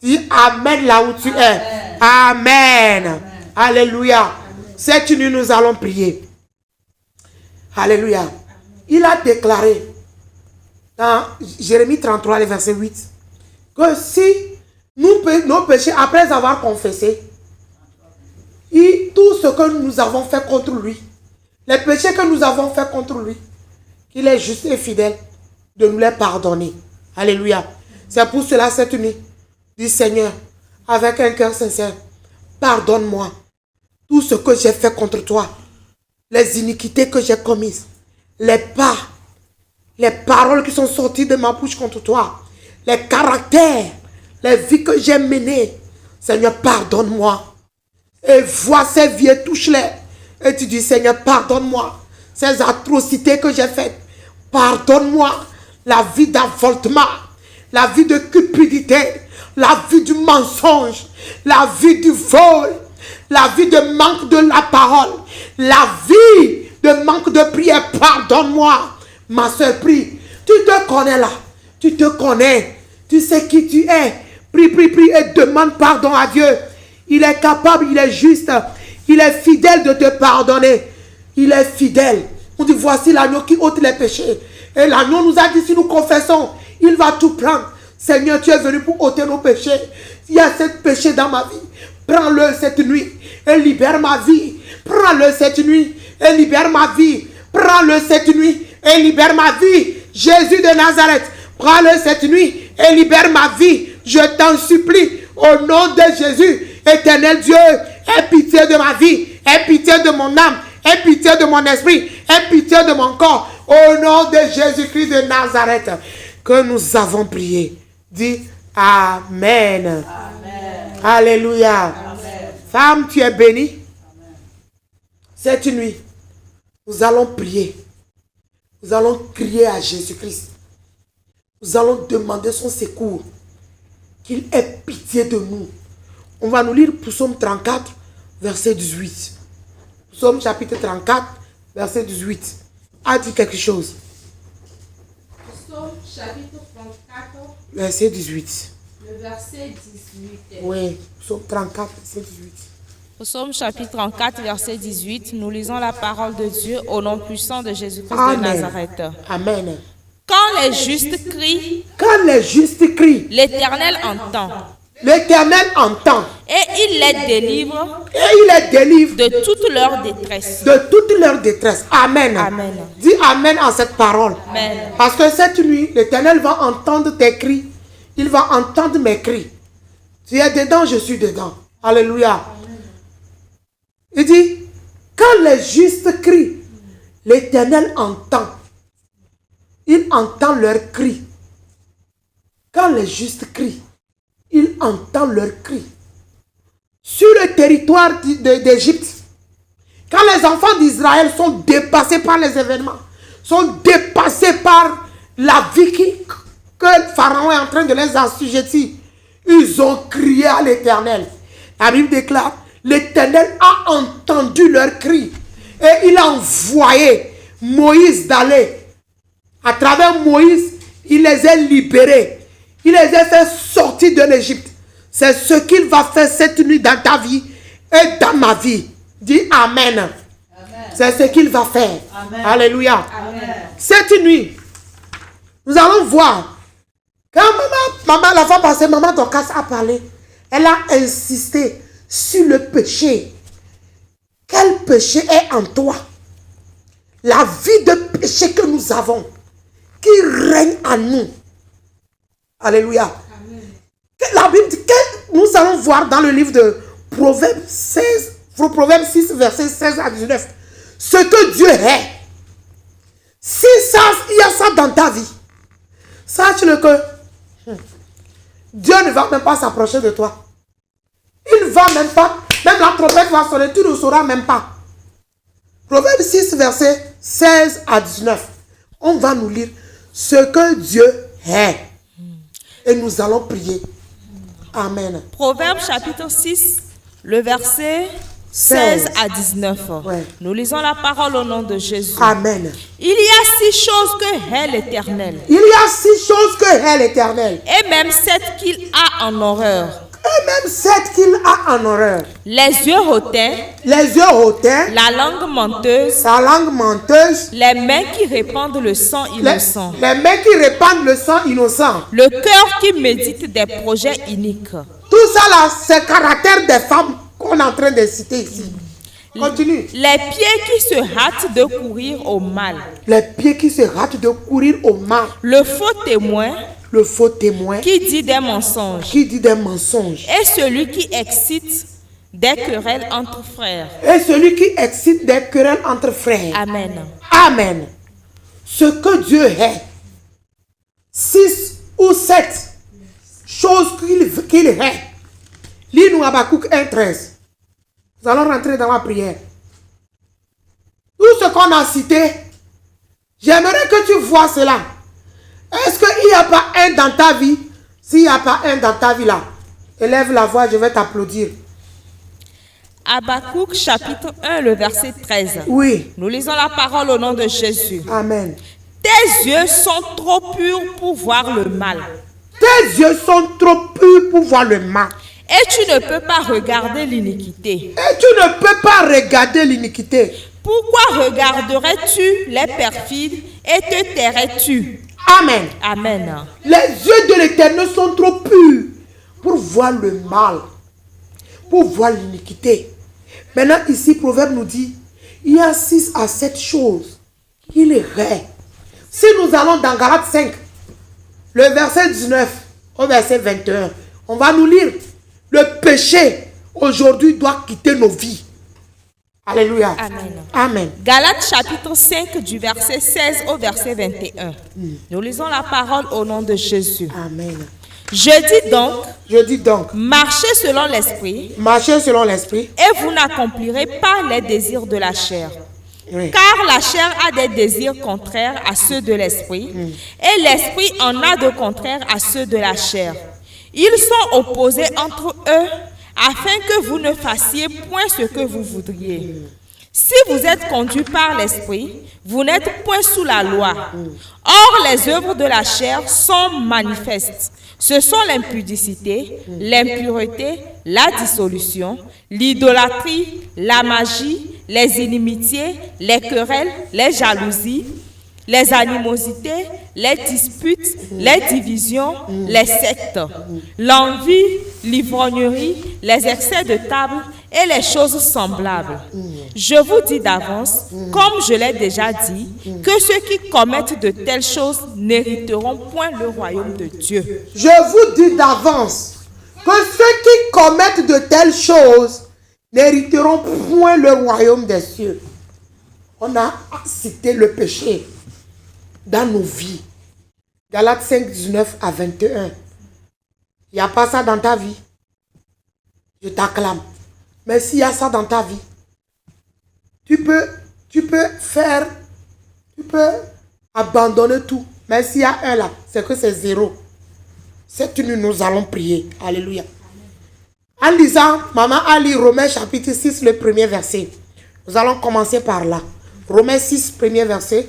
Dis Amen là où tu es. Amen. Amen. Alléluia. Cette nuit, nous allons prier. Alléluia. Il a déclaré dans Jérémie 33, le verset 8, que si nos péchés, après avoir confessé, tout ce que nous avons fait contre lui, les péchés que nous avons fait contre lui, qu'il est juste et fidèle de nous les pardonner. Alléluia. C'est pour cela cette nuit, dis Seigneur, avec un cœur sincère, pardonne-moi tout ce que j'ai fait contre toi, les iniquités que j'ai commises, les paroles qui sont sorties de ma bouche contre toi, les caractères, les vies que j'ai menées. Seigneur, pardonne-moi. Et vois ces vies et touche-les. Et tu dis, Seigneur, pardonne-moi. Ces atrocités que j'ai faites. Pardonne-moi la vie d'avortement, la vie de cupidité, la vie du mensonge, la vie du vol, la vie de manque de la parole, la vie de manque de prière. Pardonne-moi. Ma soeur, prie. Tu te connais là. Tu te connais. Tu sais qui tu es. Prie, prie, prie et demande pardon à Dieu. Il est capable, il est juste. Il est fidèle de te pardonner. Il est fidèle. On dit, voici l'agneau qui ôte les péchés. Et l'agneau nous a dit, si nous confessons, il va tout prendre. Seigneur, tu es venu pour ôter nos péchés. Il y a ce péché dans ma vie. Prends-le cette nuit et libère ma vie. Prends-le cette nuit et libère ma vie. Prends-le cette nuit et libère ma vie. Jésus de Nazareth, prends-le cette nuit et libère ma vie. Je t'en supplie, au nom de Jésus, éternel Dieu, aie pitié de ma vie, aie pitié de mon âme, aie pitié de mon esprit, aie pitié de mon corps. Au nom de Jésus-Christ de Nazareth, que nous avons prié. Dis Amen. Amen. Alléluia. Amen. Femme, tu es bénie. Amen. Cette nuit, nous allons prier. Nous allons crier à Jésus-Christ. Nous allons demander son secours. Qu'il ait pitié de nous. On va nous lire Psaume 34, verset 18. Psaume chapitre 34, verset 18. A dit quelque chose. Psaume chapitre 34, verset 18. le verset 18. Oui, Psaume 34, verset 18. Psaume chapitre 34, verset 18. Nous lisons la parole de Dieu au nom puissant de Jésus-Christ de Nazareth. Amen. Quand les justes crient, l'Éternel entend. L'Éternel entend. Et il les délivre. De toute leur détresse. De toute leur détresse. Amen. Amen. Dis Amen à cette parole. Amen. Parce que cette nuit, l'Éternel va entendre tes cris. Il va entendre mes cris. Tu es dedans, je suis dedans. Alléluia. Amen. Il dit, quand les justes crient, l'Éternel entend. Il entend leurs cris. Quand les justes crient, il entend leurs cris. Sur le territoire d'Égypte, quand les enfants d'Israël sont dépassés par les événements, sont dépassés par la vie que Pharaon est en train de les assujettir, ils ont crié à l'Éternel. La Bible déclare, l'Éternel a entendu leurs cris et il a envoyé Moïse d'aller. À travers Moïse, il les a libérés. Il les a fait sortir de l'Égypte. C'est ce qu'il va faire cette nuit dans ta vie et dans ma vie. Dis Amen. Amen. C'est ce qu'il va faire. Amen. Alléluia. Amen. Cette nuit, nous allons voir. Quand maman la fois passée, maman Dorcas a parlé. Elle a insisté sur le péché. Quel péché est en toi? La vie de péché que nous avons, qui règne en nous. Alléluia. Amen. La Bible dit que nous allons voir dans le livre de Proverbes 6, verset 16 à 19. Ce que Dieu est. Si ça, il y a ça dans ta vie, sache-le que Dieu ne va même pas s'approcher de toi. Il ne va même pas, même la trompette va sonner, tu ne sauras même pas. Proverbes 6, verset 16 à 19. On va nous lire ce que Dieu est. Et nous allons prier. Amen. Proverbe chapitre 6, le verset 16 à 19. Ouais. Nous lisons la parole au nom de Jésus. Amen. Il y a 6 choses que hait l'Éternel. Il y a 6 choses que hait l'Éternel. Et même 7 qu'il a en horreur. Et même 7 qu'il a en horreur. Les yeux hautains. Les yeux hautains. La langue menteuse. La langue menteuse. Les mains qui répandent le sang innocent. Les mains qui répandent le sang innocent. Le cœur qui médite des projets iniques. Tout ça là, c'est le caractère des femmes qu'on est en train de citer ici. Continue. Les pieds qui se hâtent de courir au mal. Les pieds qui se hâtent de courir au mal. Le faux témoin. Le faux témoin. Qui dit des mensonges. Qui dit des mensonges. Et celui qui excite des querelles entre frères. Et celui qui excite des querelles entre frères. Amen. Amen. Ce que Dieu est. 6 ou 7 choses qu'il hait. Lis-nous Habakkuk 1,13. Nous allons rentrer dans la prière. Tout ce qu'on a cité, j'aimerais que tu vois cela. Est-ce qu'il n'y a pas un dans ta vie? S'il n'y a pas un dans ta vie là, élève la voix, je vais t'applaudir. Habakkuk chapitre 1, le verset 13. Oui. Nous lisons la parole au nom de Jésus. Amen. Tes yeux sont trop purs pour voir le mal. Tes yeux sont trop purs pour voir le mal. Et tu ne peux pas regarder l'iniquité. Et tu ne peux pas regarder l'iniquité. Pourquoi regarderais-tu les perfides et te tairais-tu? Amen. Amen. Les yeux de l'Éternel sont trop purs pour voir le mal, pour voir l'iniquité. Maintenant, ici, Proverbe nous dit, il y a 6 à 7 choses qu'il hait. Si nous allons dans Galates 5, le verset 19 au verset 21, on va nous lire, le péché aujourd'hui doit quitter nos vies. Alléluia. Amen. Amen. Galates chapitre 5 du verset 16 au verset 21. Nous lisons la parole au nom de Jésus. Amen. Je dis donc, marchez selon l'esprit, et vous n'accomplirez pas les désirs de la chair. oui. Car la chair a des désirs contraires à ceux de l'esprit, et l'esprit en a de contraires à ceux de la chair. Ils sont opposés entre eux, afin que vous ne fassiez point ce que vous voudriez. Si vous êtes conduit par l'esprit, vous n'êtes point sous la loi. Or, les œuvres de la chair sont manifestes. Ce sont l'impudicité, l'impureté, la dissolution, l'idolâtrie, la magie, les inimitiés, les querelles, les jalousies, les animosités, les disputes, les divisions, les sectes, l'envie, l'ivrognerie, les excès de table et les choses semblables. Je vous dis d'avance, comme je l'ai déjà dit, que ceux qui commettent de telles choses n'hériteront point le royaume de Dieu. Je vous dis d'avance que ceux qui commettent de telles choses n'hériteront point le royaume des cieux. On a cité le péché dans nos vies. Galates 5, 19 à 21. Il n'y a pas ça dans ta vie. Je t'acclame. Mais s'il y a ça dans ta vie, tu peux abandonner tout. Mais s'il y a un là, c'est que c'est 0. Cette nuit, nous allons prier. Alléluia. En lisant, maman a lu Romains chapitre 6, le premier verset. Nous allons commencer par là. Romains 6, premier verset.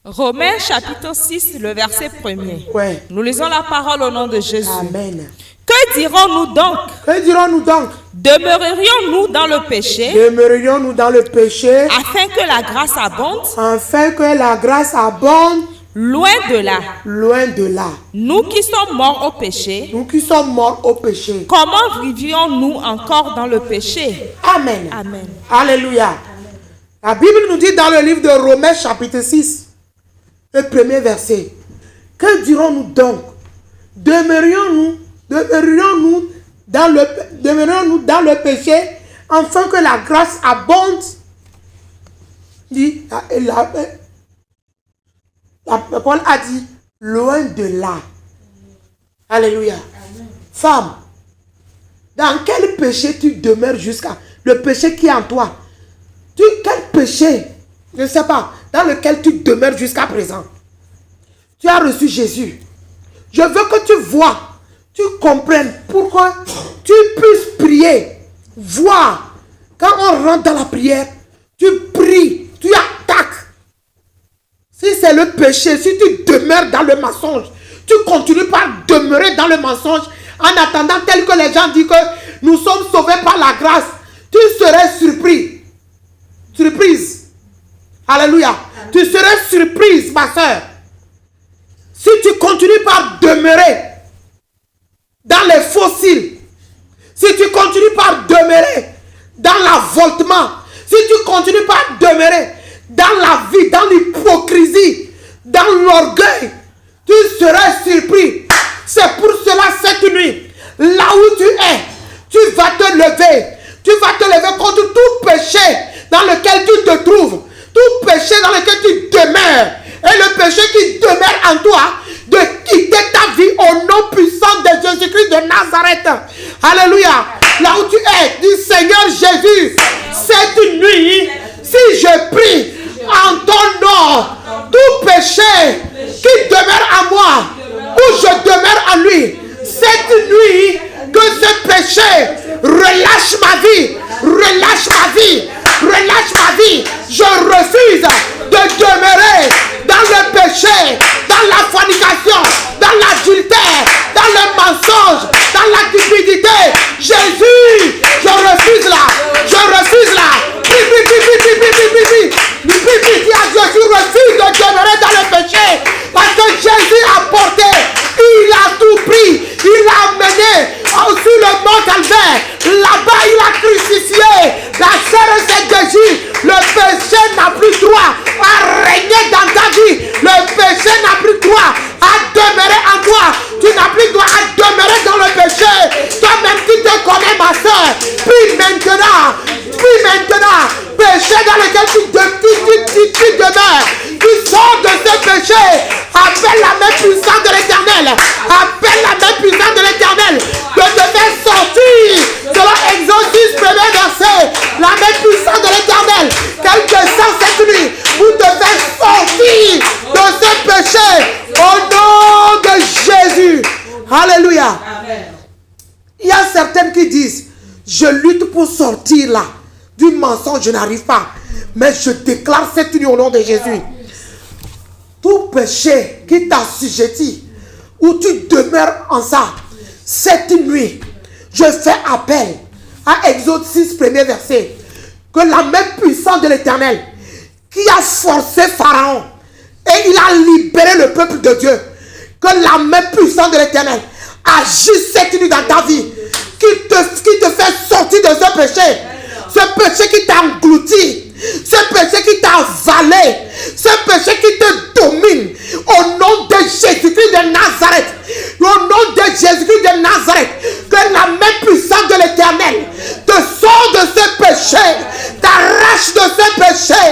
Romains chapitre 6, le verset 1er. Ouais. Nous lisons la parole au nom de Jésus. Amen. Que dirons-nous donc? Que dirons-nous donc? Demeurerions-nous dans le péché Demeurerions-nous dans le péché afin que la grâce abonde? afin que la grâce abonde? Loin de là. Loin de là. Nous qui sommes morts au péché, Nous qui sommes morts au péché. comment vivions-nous encore dans le péché? Amen. Amen. Alléluia. La Bible nous dit dans le livre de Romains chapitre 6, le premier verset. Que dirons-nous donc? Demeurions-nous dans le péché afin que la grâce abonde? Paul a dit, loin de là. Alléluia. Femme, dans quel péché tu demeures jusqu'à... Le péché qui est en toi. Quel péché, je ne sais pas, dans lequel tu demeures jusqu'à présent. Tu as reçu Jésus. Je veux que tu vois, tu comprennes pourquoi tu puisses prier. Voir. Quand on rentre dans la prière, tu pries, tu attaques. Si c'est le péché, si tu demeures dans le mensonge, tu continues par demeurer dans le mensonge en attendant tel que les gens disent que nous sommes sauvés par la grâce, tu serais surpris. Surprise. Alléluia. Tu serais surprise, ma soeur. Si tu continues par demeurer dans les fossiles, si tu continues par demeurer dans l'avortement, si tu continues par demeurer dans la vie, dans l'hypocrisie, dans l'orgueil, tu serais surpris. C'est pour cela cette nuit, là où tu es, tu vas te lever. Tu vas te lever contre tout péché dans lequel tu te trouves. Tout péché dans lequel tu demeures. Et le péché qui demeure en toi, de quitter ta vie au nom puissant de Jésus-Christ de Nazareth. Alléluia. Là où tu es, dis Seigneur Jésus, cette nuit, si je prie en ton nom, tout péché qui demeure en moi, où je demeure en lui, cette nuit, que ce péché relâche ma vie, relâche ma vie, relâche ma vie. Je refuse de demeurer dans le péché, dans la fornication, dans l'adultère, dans le mensonge, dans la cupidité. Jésus, je refuse là, je refuse là. Dis à Dieu, je refuse de demeurer dans le péché, parce que Jésus a porté, il a tout pris, il a amené sur le mont Calvaire. Là-bas, il a crucifié. La chair s'est déchue. Le péché n'a plus droit à régner dans ta vie. Le péché n'a plus droit à demeurer en toi. Tu n'as plus droit à demeurer dans le péché. Toi-même, tu te connais, ma soeur. Puis maintenant, péché dans lequel tu demeures, tu sors de ce péché. Appelle la main puissante de l'Éternel. Appelle la main puissante de l'Éternel de te faire sortir. Selon Exode 10, premier verset, la main puissante de l'Éternel, qu'elle descend cette nuit pour te faire sortir de ce péché au nom de Jésus. Alléluia. Il y a certaines qui disent, je lutte pour sortir là du mensonge, je n'arrive pas. Mais je déclare cette nuit au nom de Jésus. Tout péché qui t'assujettit, où tu demeures en ça, cette nuit, je fais appel à Exode 6, premier verset, que la main puissante de l'Éternel, qui a forcé Pharaon, et il a libéré le peuple de Dieu, que la main puissante de l'Éternel agisse cette nuit dans ta vie, qui te fait sortir de ce péché, qui t'a englouti, ce péché qui t'a avalé, ce péché qui te domine, au nom de Jésus-Christ de Nazareth, au nom de Jésus-Christ de Nazareth, que la main puissante de l'Éternel te sort de ce péché, t'arrache de ce péché,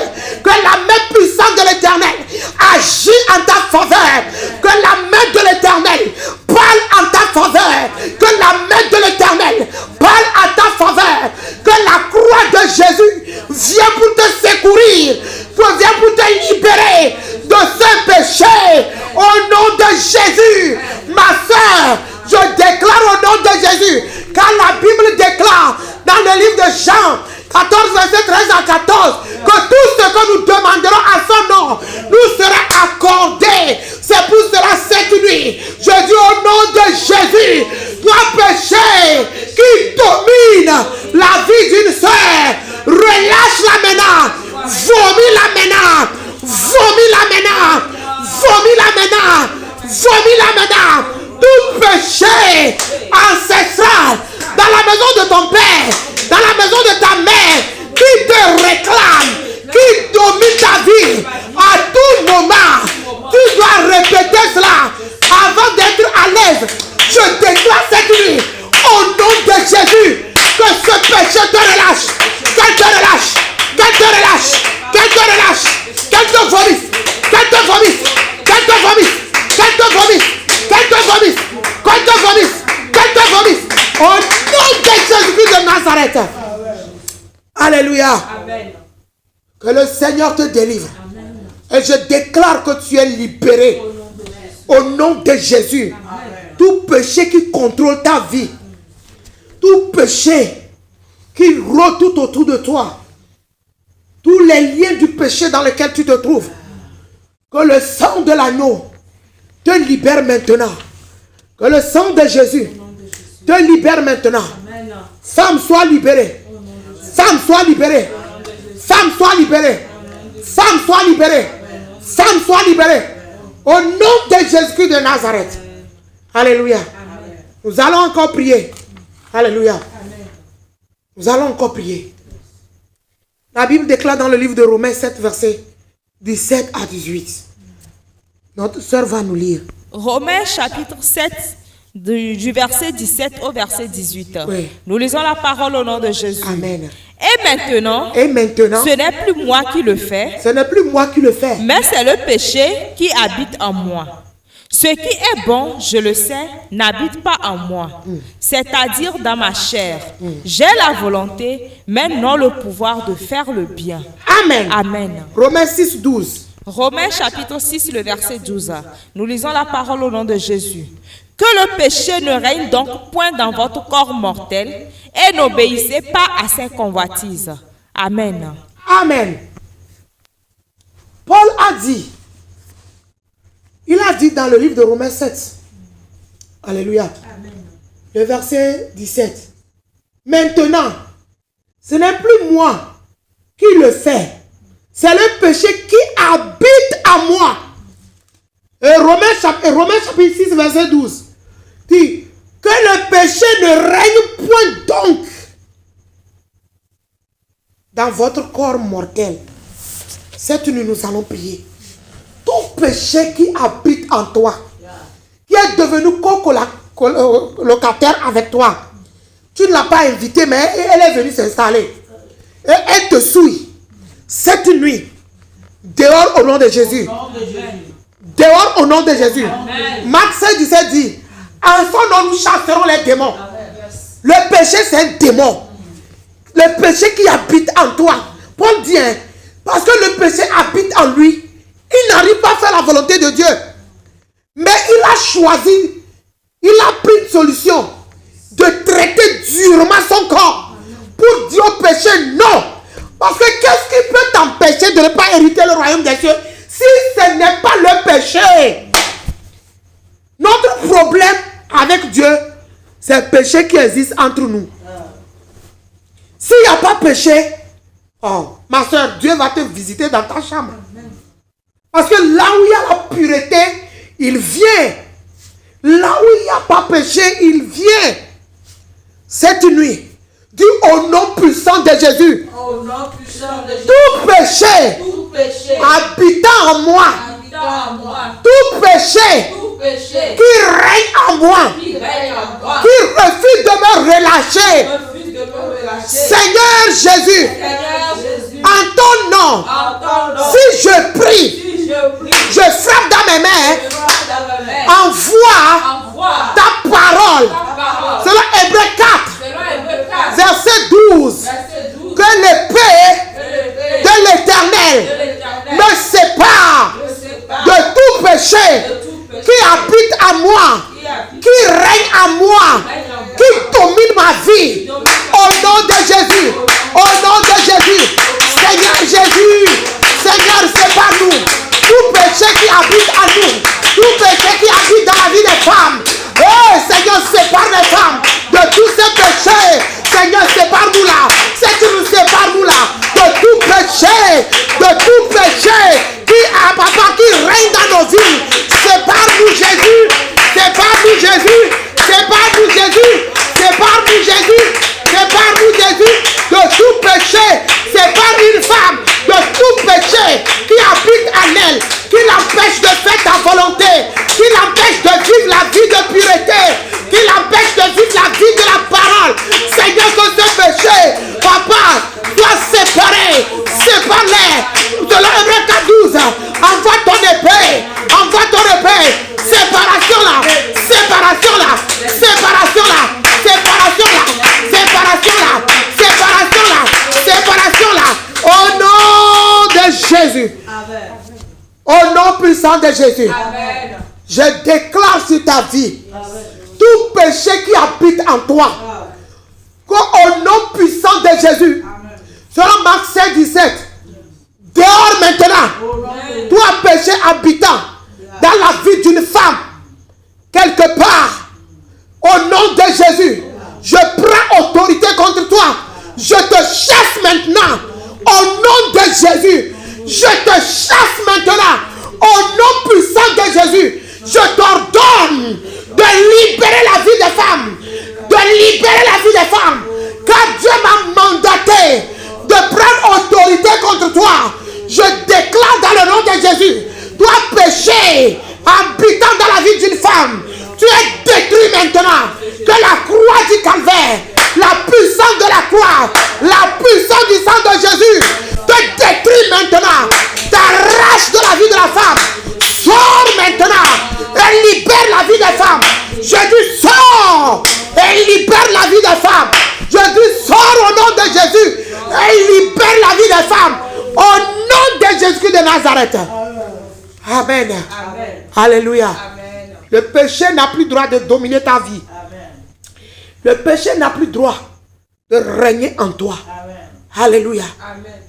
que la main puissante de l'Éternel agit en ta faveur, que la main de l'Éternel parle en ta faveur, que la main de l'Éternel parle en ta faveur, que la croix de Jésus vient pour te secourir, vient pour te libérer de ce péché, au nom de Jésus. Ma soeur, je déclare au nom de Jésus, car la Bible déclare dans le livre de Jean 14, verset 13 à 14, que tout ce que nous demanderons à son nom nous sera accordé. C'est pour cela cette nuit, je dis au nom de Jésus, toi péché qui domine la vie d'une sœur, relâche-la maintenant, vomis-la maintenant, vomis-la maintenant, vomis-la maintenant, vomis-la maintenant. Tout péché ancestral dans la maison de ton père, dans la maison de ta mère, qui te réclame, qui domine ta vie, à tout moment, tu dois répéter cela avant d'être à l'aise. Je déclare cette nuit, au nom de Jésus, que ce péché te relâche, qu'elle te relâche, qu'elle te relâche, qu'elle te relâche, qu'elle te vomisse, qu'elle te vomisse, qu'elle te vomisse, qu'elle te vomisse, qu'elle te vomisse, qu'elle te vomisse, qu'elle te vomisse, au nom de Jésus-Christ de Nazareth. Alléluia. Amen. Que le Seigneur te délivre. Amen. Et je déclare que tu es libéré au nom de Jésus. Amen. Tout péché qui contrôle ta vie, tout péché qui rôde tout autour de toi, tous les liens du péché dans lesquels tu te trouves, que le sang de l'agneau te libère maintenant. Que le sang de Jésus te libère maintenant. Femme, sois libérée. Femme, sois libérée. Femme, sois libérée. Femme, sois libérée. Femme, sois libérée. Au nom de Jésus-Christ de Nazareth. Alléluia. Nous allons encore prier. Alléluia. Nous allons encore prier. La Bible déclare dans le livre de Romains 7, versets 17 à 18. Notre sœur va nous lire. Romains chapitre 7, du verset 17 au verset 18. Oui. Nous lisons la parole au nom de Jésus. Amen. Et maintenant, ce n'est plus moi qui le fais, ce n'est plus moi qui le fais, mais c'est le péché qui habite en moi. Ce qui est bon, je le sais, n'habite pas en moi, c'est-à-dire dans ma chair. J'ai la volonté, mais non le pouvoir de faire le bien. Amen. Amen. Romains 6, 12. Romains chapitre 6, le verset 12. Nous lisons la parole au nom de Jésus. Que le péché ne règne donc point dans votre corps mortel et n'obéissez pas à ses convoitises. Amen. Amen. Paul a dit, il a dit dans le livre de Romains 7, alléluia, amen. Le verset 17, maintenant, ce n'est plus moi qui le fais, c'est le péché qui habite en moi. Et Romains chapitre 6, verset 12, dit que le péché ne règne point donc dans votre corps mortel. Cette nuit, nous allons prier. Tout péché qui habite en toi, qui est devenu colocataire avec toi, tu ne l'as pas invité, mais elle est venue s'installer. Et elle te souille. Cette nuit, dehors au nom de Jésus. Dehors au nom de Jésus. Marc 16, 17 dit, en son nom, nous chasserons les démons. Le péché, c'est un démon. Le péché qui habite en toi. Paul dit, hein, parce que le péché habite en lui, il n'arrive pas à faire la volonté de Dieu. Mais il a choisi, il a pris une solution de traiter durement son corps pour dire au péché non. Parce que qu'est-ce qui peut t'empêcher de ne pas hériter le royaume des cieux si ce n'est pas le péché? Notre problème avec Dieu, c'est le péché qui existe entre nous. S'il n'y a pas péché, oh, ma soeur, Dieu va te visiter dans ta chambre. Parce que là où il y a la pureté, il vient. Là où il n'y a pas péché, il vient. Cette nuit, dis au nom puissant de Jésus. Au nom puissant de Jésus. Tout péché, habitant en moi. Tout péché, qui règne en moi. Qui refuse de me relâcher. Seigneur Jésus, en ton nom, si je prie, je frappe dans mes mains, envoie ta parole. Selon Hébreux 4, verset 12, que l'épée de l'Éternel me sépare de tout péché qui habite en moi, qui règne en moi, qui domine ma vie. Au nom de Jésus, au nom de Jésus, Seigneur Jésus, Seigneur, sépare-nous. Tout péché qui habite en nous, tout péché qui habite dans la vie des femmes. Oh Seigneur, sépare les femmes de tous ces péchés. Seigneur, sépare-nous là. C'est que nous sépare-nous là de tout péché, qui règne dans nos vies. Sépare-nous Jésus, sépare-nous Jésus, sépare-nous Jésus, sépare-nous Jésus, sépare-nous Jésus de tout péché. Sépare une femme de tout péché qui habite en elle, qui l'empêche de faire ta volonté, qui l'empêche de vivre la vie de pureté, qui l'empêche de vivre la vie de la parole. Seigneur, que ce péché, papa, doit séparer, sépare-les. Selon Hébreux 4:12, envoie ton épée, séparation là, séparation là, séparation là, séparation là, séparation là, séparation là, séparation là, au nom de Jésus. Amen. Au nom puissant de Jésus. Amen. Je déclare sur ta vie, Amen. tout péché qui habite en toi, qu'au nom puissant de Jésus, selon Marc 16, 17, dehors maintenant, toi péché habitant dans la vie d'une femme, quelque part, au nom de Jésus, je prends autorité contre toi, je te chasse maintenant, au nom de Jésus, je te chasse maintenant, au nom puissant de Jésus, je t'ordonne de libérer la vie des femmes, car Dieu m'a mandaté de prendre autorité contre toi. Je déclare dans le nom de Jésus, toi péché habitant dans la vie d'une femme, tu es détruit maintenant. Que la croix du calvaire, la puissance de la croix, la puissance du sang de Jésus te détruit maintenant. T'arrache de la vie de la femme. Sors maintenant et Nazareth. Amen. Alléluia. Le péché n'a plus droit de dominer ta vie. Le péché n'a plus droit de régner en toi. Alléluia.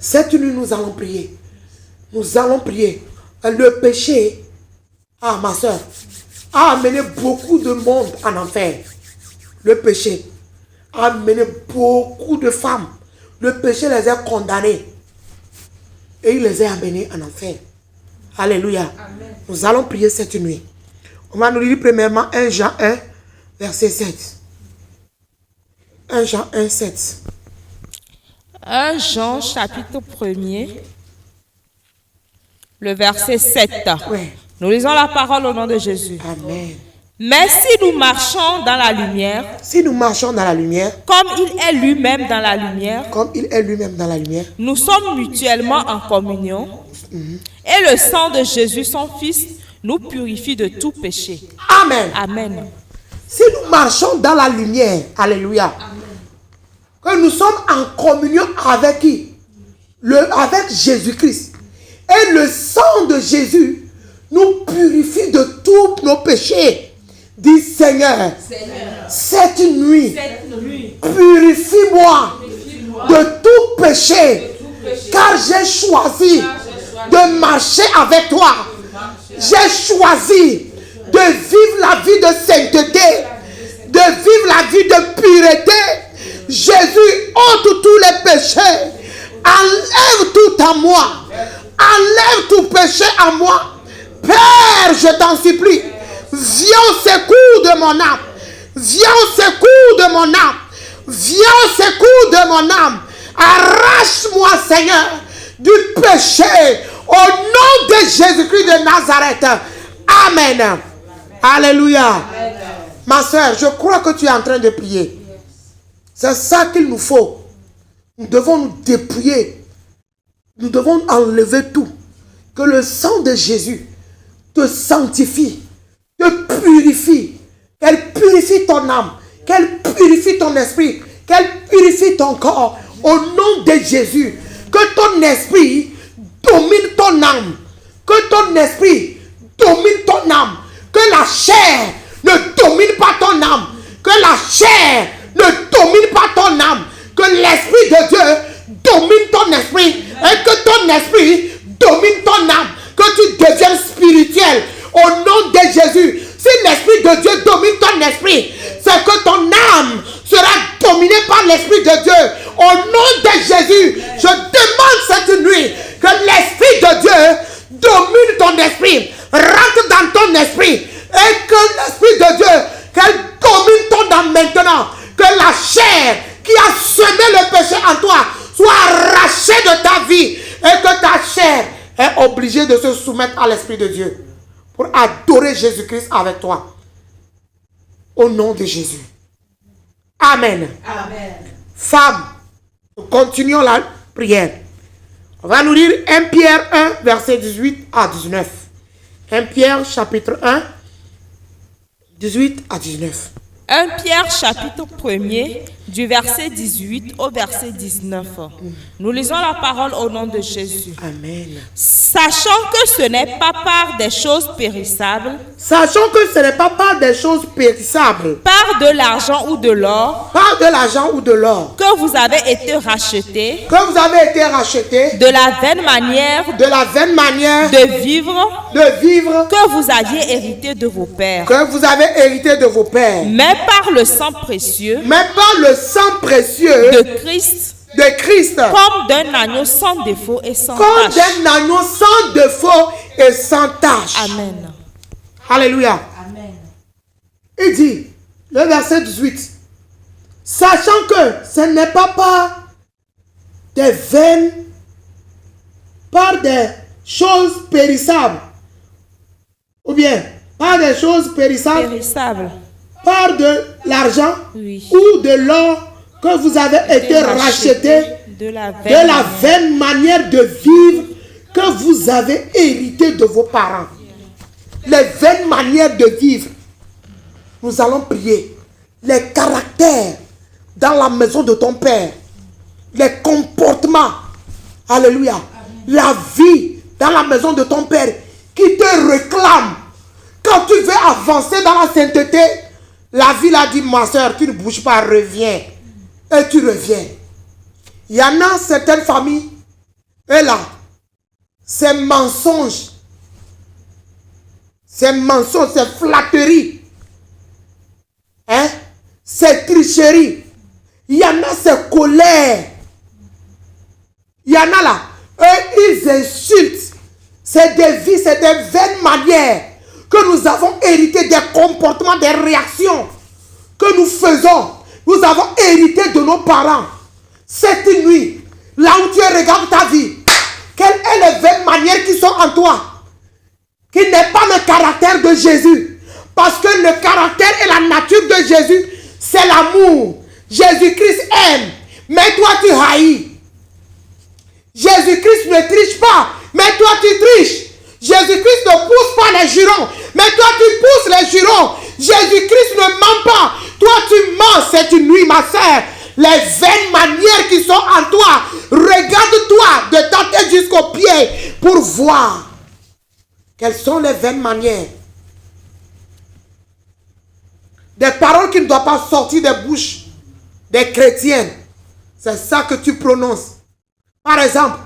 Cette nuit, nous allons prier. Nous allons prier. Le péché, ma soeur, a amené beaucoup de monde en enfer. Le péché a amené beaucoup de femmes. Le péché les a condamnées. Et il les a amenés en enfer. Alléluia. Nous allons prier cette nuit. On va nous lire premièrement 1 Jean 1, verset 7. 1 Jean 1, 7. 1 Jean chapitre 1er, le verset 7. Oui. Nous lisons la parole au nom de Jésus. Amen. Mais si nous marchons dans la lumière, Si nous marchons dans la lumière, comme il est lui-même dans la lumière, comme il est lui-même dans la lumière, nous sommes mutuellement en communion. Et le sang de Jésus, son Fils, nous purifie de tout péché. Amen. Amen. Si nous marchons dans la lumière, alléluia, que nous sommes en communion avec qui? Avec Jésus-Christ. Et le sang de Jésus nous purifie de tous nos péchés. Dis Seigneur, cette nuit, purifie-moi de tout péché, car j'ai choisi de marcher avec toi. J'ai choisi de vivre la vie de sainteté, de vivre la vie de pureté. Jésus ôte tous les péchés. Enlève tout en moi. Enlève tout péché en moi. Père, je t'en supplie, viens au secours de mon âme. Viens au secours de mon âme. Viens au secours de mon âme. Arrache-moi, Seigneur, du péché au nom de Jésus-Christ de Nazareth. Amen. Alléluia. Ma soeur, je crois que tu es en train de prier. C'est ça qu'il nous faut. Nous devons nous dépouiller. Nous devons enlever tout. Que le sang de Jésus te sanctifie, te purifie. Qu'elle purifie ton âme. Qu'elle purifie ton esprit. Qu'elle purifie ton corps. Au nom de Jésus. Que ton esprit domine ton âme. Que ton esprit domine ton âme. Que la chair ne domine pas ton âme. Que la chair ne domine pas ton âme. Que l'Esprit de Dieu domine ton esprit. Et que ton esprit domine ton âme. Que tu deviennes spirituel. Au nom de Jésus. Si l'Esprit de Dieu domine ton esprit, c'est que ton âme sera dominée par l'Esprit de Dieu. Au nom de Jésus, je demande cette nuit que l'Esprit de Dieu domine ton esprit, rentre dans ton esprit, et que l'Esprit de Dieu, qu'elle domine ton âme maintenant, que la chair qui a semé le péché en toi soit arrachée de ta vie, et que ta chair est obligée de se soumettre à l'Esprit de Dieu pour adorer Jésus-Christ avec toi. Au nom de Jésus. Amen. Amen. Femme, nous continuons la prière. On va nous lire 1 Pierre 1, verset 18 à 19. 1 Pierre, chapitre 1, 18 à 19. 1 Pierre chapitre 1er, du verset 18 au verset 19. Nous lisons la parole au nom de Jésus. Amen. Sachant que ce n'est pas par des choses périssables, Sachant que ce n'est pas par des choses périssables, par de l'argent ou de l'or, par de l'argent ou de l'or, que vous avez été rachetés que vous avez été rachetés de la vaine manière de la vaine manière de vivre de vivre que vous aviez hérité de vos pères, que vous avez hérité de vos pères, mais par le sang précieux mais par le sang précieux de Christ, de Christ, comme d'un agneau sans défaut et sans comme tache. d'un agneau sans défaut et sans tache. Amen. Alléluia. Amen. Il dit, le verset 18, sachant que ce n'est pas par des vaines, par des choses périssables, ou bien par des choses périssables, Périssable. par de l'argent Oui. ou de l'or que vous avez été rachetés de la de la vaine manière de vivre que vous avez hérité de vos parents. Les vaines manières de vivre. Nous allons prier. Les caractères dans la maison de ton père. Les comportements. Alléluia. La vie dans la maison de ton père qui te réclament. Quand tu veux avancer dans la sainteté, la ville a dit, ma soeur, tu ne bouges pas, reviens. Et tu reviens. Il y en a certaines familles, et là, c'est mensonge. C'est mensonge, c'est flatterie. Hein? C'est tricherie. Il y en a, c'est colère. Il y en a là, eux, ils insultent. C'est des vies, c'est des vaines manières que nous avons hérité, des comportements, des réactions que nous faisons. Nous avons hérité de nos parents. Cette nuit, là où tu regardes ta vie, quelles sont les vaines manières qui sont en toi? Qui n'est pas le caractère de Jésus. Parce que le caractère et la nature de Jésus, c'est l'amour. Jésus-Christ aime, mais toi tu haïs. Jésus-Christ ne triche pas, mais toi tu triches. Jésus-Christ ne pousse pas les jurons, mais toi tu pousses les jurons. Jésus-Christ ne ment pas, toi tu mens cette nuit, ma sœur. Les vaines manières qui sont en toi, regarde-toi de ta tête jusqu'aux pieds pour voir quelles sont les vaines manières. Des paroles qui ne doivent pas sortir des bouches des chrétiennes. C'est ça que tu prononces. Par exemple,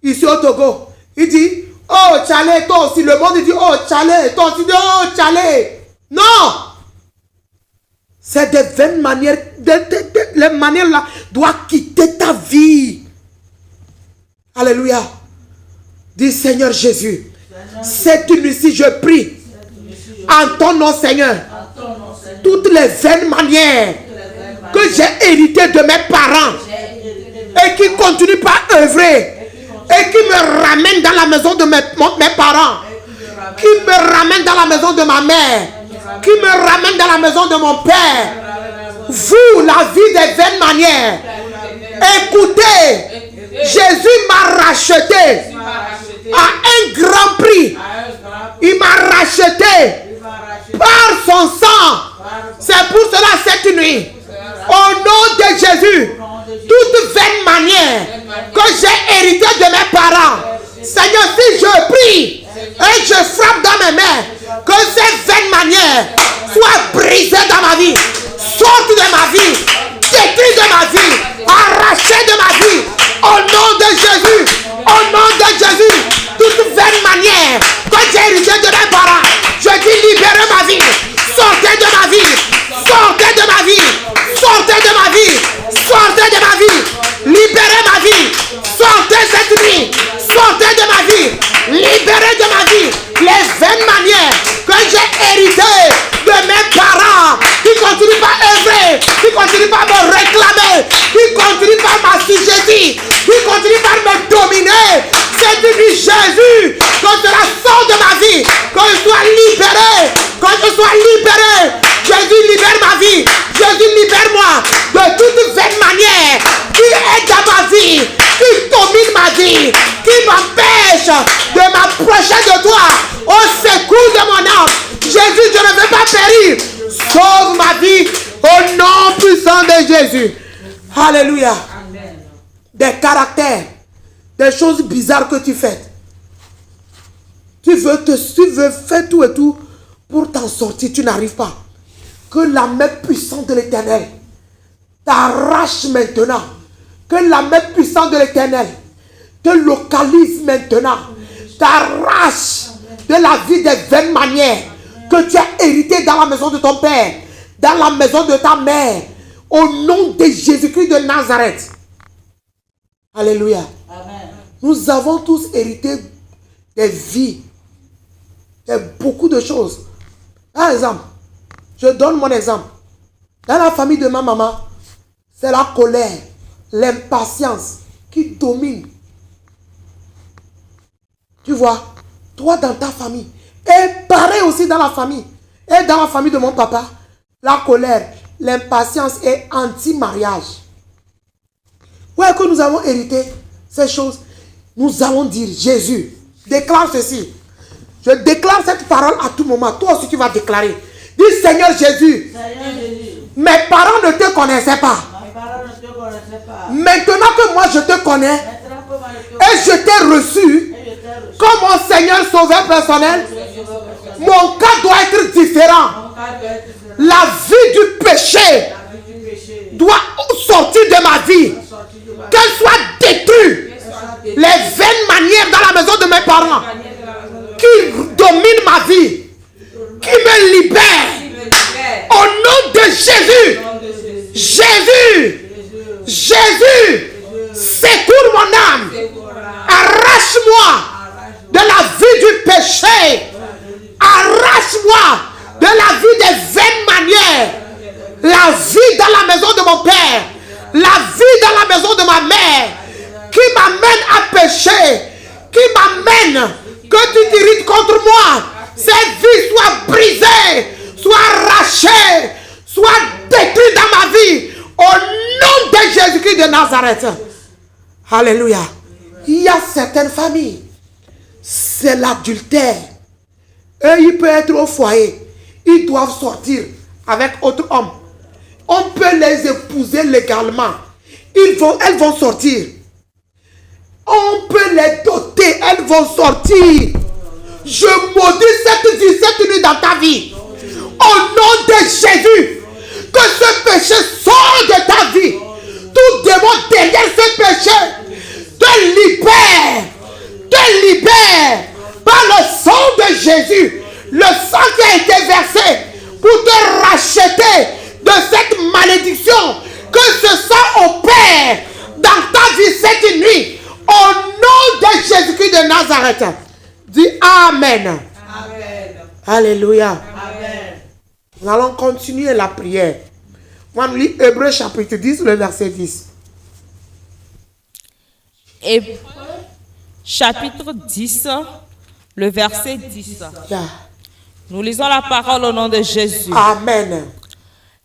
ici au Togo, il dit, oh Tchalé, toi aussi. Le monde dit, oh Tchalé, toi aussi, oh Tchalé. Non! C'est des vaines manières. Les manières là doivent quitter ta vie. Alléluia. Dis Seigneur Jésus, cette nuit-ci je prie en ton nom Seigneur, toutes les vaines manières que j'ai héritées de mes parents et qui continuent pas à œuvrer et qui me ramènent dans la maison de mes parents, qui me ramènent dans la maison de ma mère, qui me ramènent dans la maison de mon père. Vous, la vie des vaines manières, écoutez, Jésus m'a racheté à un grand prix. Il m'a racheté par son sang. C'est pour cela cette nuit, au nom de Jésus, toute vaine manière que j'ai hérité de mes parents, Seigneur, si je prie et je frappe dans mes mains, que ces vaines manières soient brisées dans ma vie, sortent de ma vie, détruites de ma vie, arrachées de ma vie, au nom de Jésus, au nom de Jésus, toute vaine manière que j'ai hérité de mes parents, je dis libérez ma vie, sortez de ma vie, sortez de ma vie, sortez de ma vie, sortez de ma vie, libérez ma vie, sortez cette nuit, sortez de ma vie, libérez de ma vie les vaines manières que j'ai héritées de mes parents, qui ne continuent pas à œuvrer, qui ne continuent pas à me réclamer, qui ne continuent pas à m'assujettir, qui ne continuent pas à me dominer. Cette nuit, Jésus, que cela sorte de ma vie, que je sois libéré, que je sois libéré. Jésus, libère ma vie. Jésus, libère-moi de toute vaine manière qui est dans ma vie, qui domine ma vie, qui m'empêche de m'approcher de toi. Au secours de mon âme. Jésus, je ne veux pas périr. Sauve ma vie au nom puissant de Jésus. Alléluia. Amen. Des caractères, des choses bizarres que tu fais. Tu veux faire tout et tout pour t'en sortir, tu n'arrives pas. Que la main puissante de l'Éternel t'arrache maintenant. Que la main puissante de l'Éternel te localise maintenant. T'arrache de la vie des vaines manières que tu as hérité dans la maison de ton père, dans la maison de ta mère, au nom de Jésus-Christ de Nazareth. Alléluia. Amen. Nous avons tous hérité des vies, de beaucoup de choses. Par exemple, je donne mon exemple. Dans la famille de ma maman, c'est la colère, l'impatience qui domine. Tu vois, toi dans ta famille, et pareil aussi dans la famille, et dans la famille de mon papa, la colère, l'impatience est anti-mariage. Ouais, que nous avons hérité ces choses, nous allons dire, Jésus, déclare ceci. Je déclare cette parole à tout moment. Toi aussi tu vas déclarer. Dis Seigneur Jésus, mes parents ne te connaissaient pas. Maintenant que moi je te connais, et je t'ai reçu comme mon Seigneur Sauveur personnel, mon cas doit être différent. La vie du péché doit sortir de ma vie. Qu'elle soit détruite. Les vaines manières dans la maison de mes parents qui dominent ma vie, qui me libèrent. Au nom de Jésus. Jésus, secours mon âme. Arrache-moi de la vie du péché. Arrache-moi de la vie des vaines manières. La vie dans la maison de mon père. La vie dans la maison de ma mère. Qui m'amène à pécher. Qui m'amène que tu t'irrites contre moi. Cette vie soit brisée. Soit arrachée. Soit détruite dans ma vie. Au nom de Jésus-Christ de Nazareth. Alléluia. Il y a certaines familles. C'est l'adultère. Eux, ils peuvent être au foyer. Ils doivent sortir avec autre homme. On peut les épouser légalement. Elles vont sortir. On peut les doter. Elles vont sortir. Je maudis cette vie, cette nuit dans ta vie. Au nom de Jésus. Que ce péché sorte de ta vie. Tout démon derrière ce péché te libère. Te libère. Par le sang de Jésus. Le sang qui a été versé pour te racheter de cette malédiction. Que ce sang opère dans ta vie cette nuit. Au nom de Jésus-Christ de Nazareth. Dis Amen. Amen. Alléluia. Amen. Nous allons continuer la prière. On lit Hébreux chapitre 10, le verset 10. Hébreux chapitre 10, le verset 10. Yeah. Nous lisons la parole au nom de Jésus. Amen.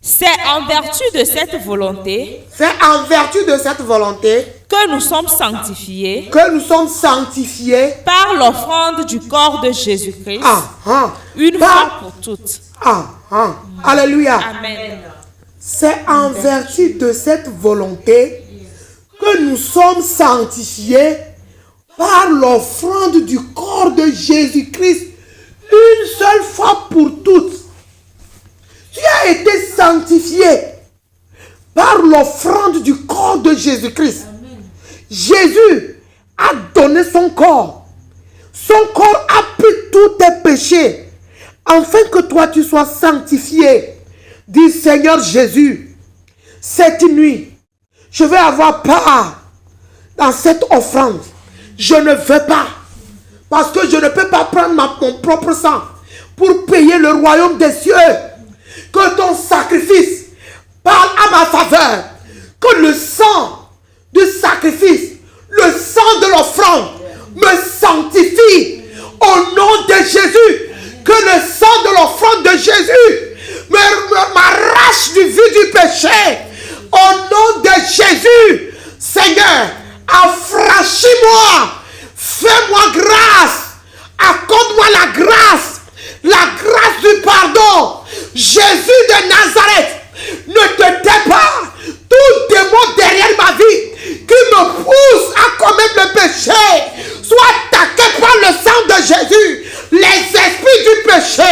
C'est en vertu de cette volonté C'est en vertu de cette volonté que nous sommes sanctifiés que nous sommes sanctifiés. par l'offrande du corps de Jésus-Christ, une fois pour toutes. Alléluia. Amen. C'est en vertu de cette volonté que nous sommes sanctifiés par l'offrande du corps de Jésus-Christ une seule fois pour toutes. Tu as été sanctifié par l'offrande du corps de Jésus-Christ. Jésus a donné son corps. Son corps a pris tous tes péchés afin que toi tu sois sanctifié. Dis Seigneur Jésus, cette nuit, je vais avoir part dans cette offrande. Je ne veux pas. Parce que je ne peux pas prendre mon propre sang pour payer le royaume des cieux. Que ton sacrifice parle à ma faveur. Que le sang du sacrifice, le sang de l'offrande me sanctifie. Au nom de Jésus. Que le sang de l'offrande de Jésus m'arrache du vie du péché. Au nom de Jésus. Seigneur, affranchis-moi. Fais-moi grâce. Accorde-moi la grâce du pardon. Jésus de Nazareth, ne te tais pas. Tout démon derrière ma vie qui me pousse à commettre le péché soit attaqué par le sang de Jésus. Les esprits du péché,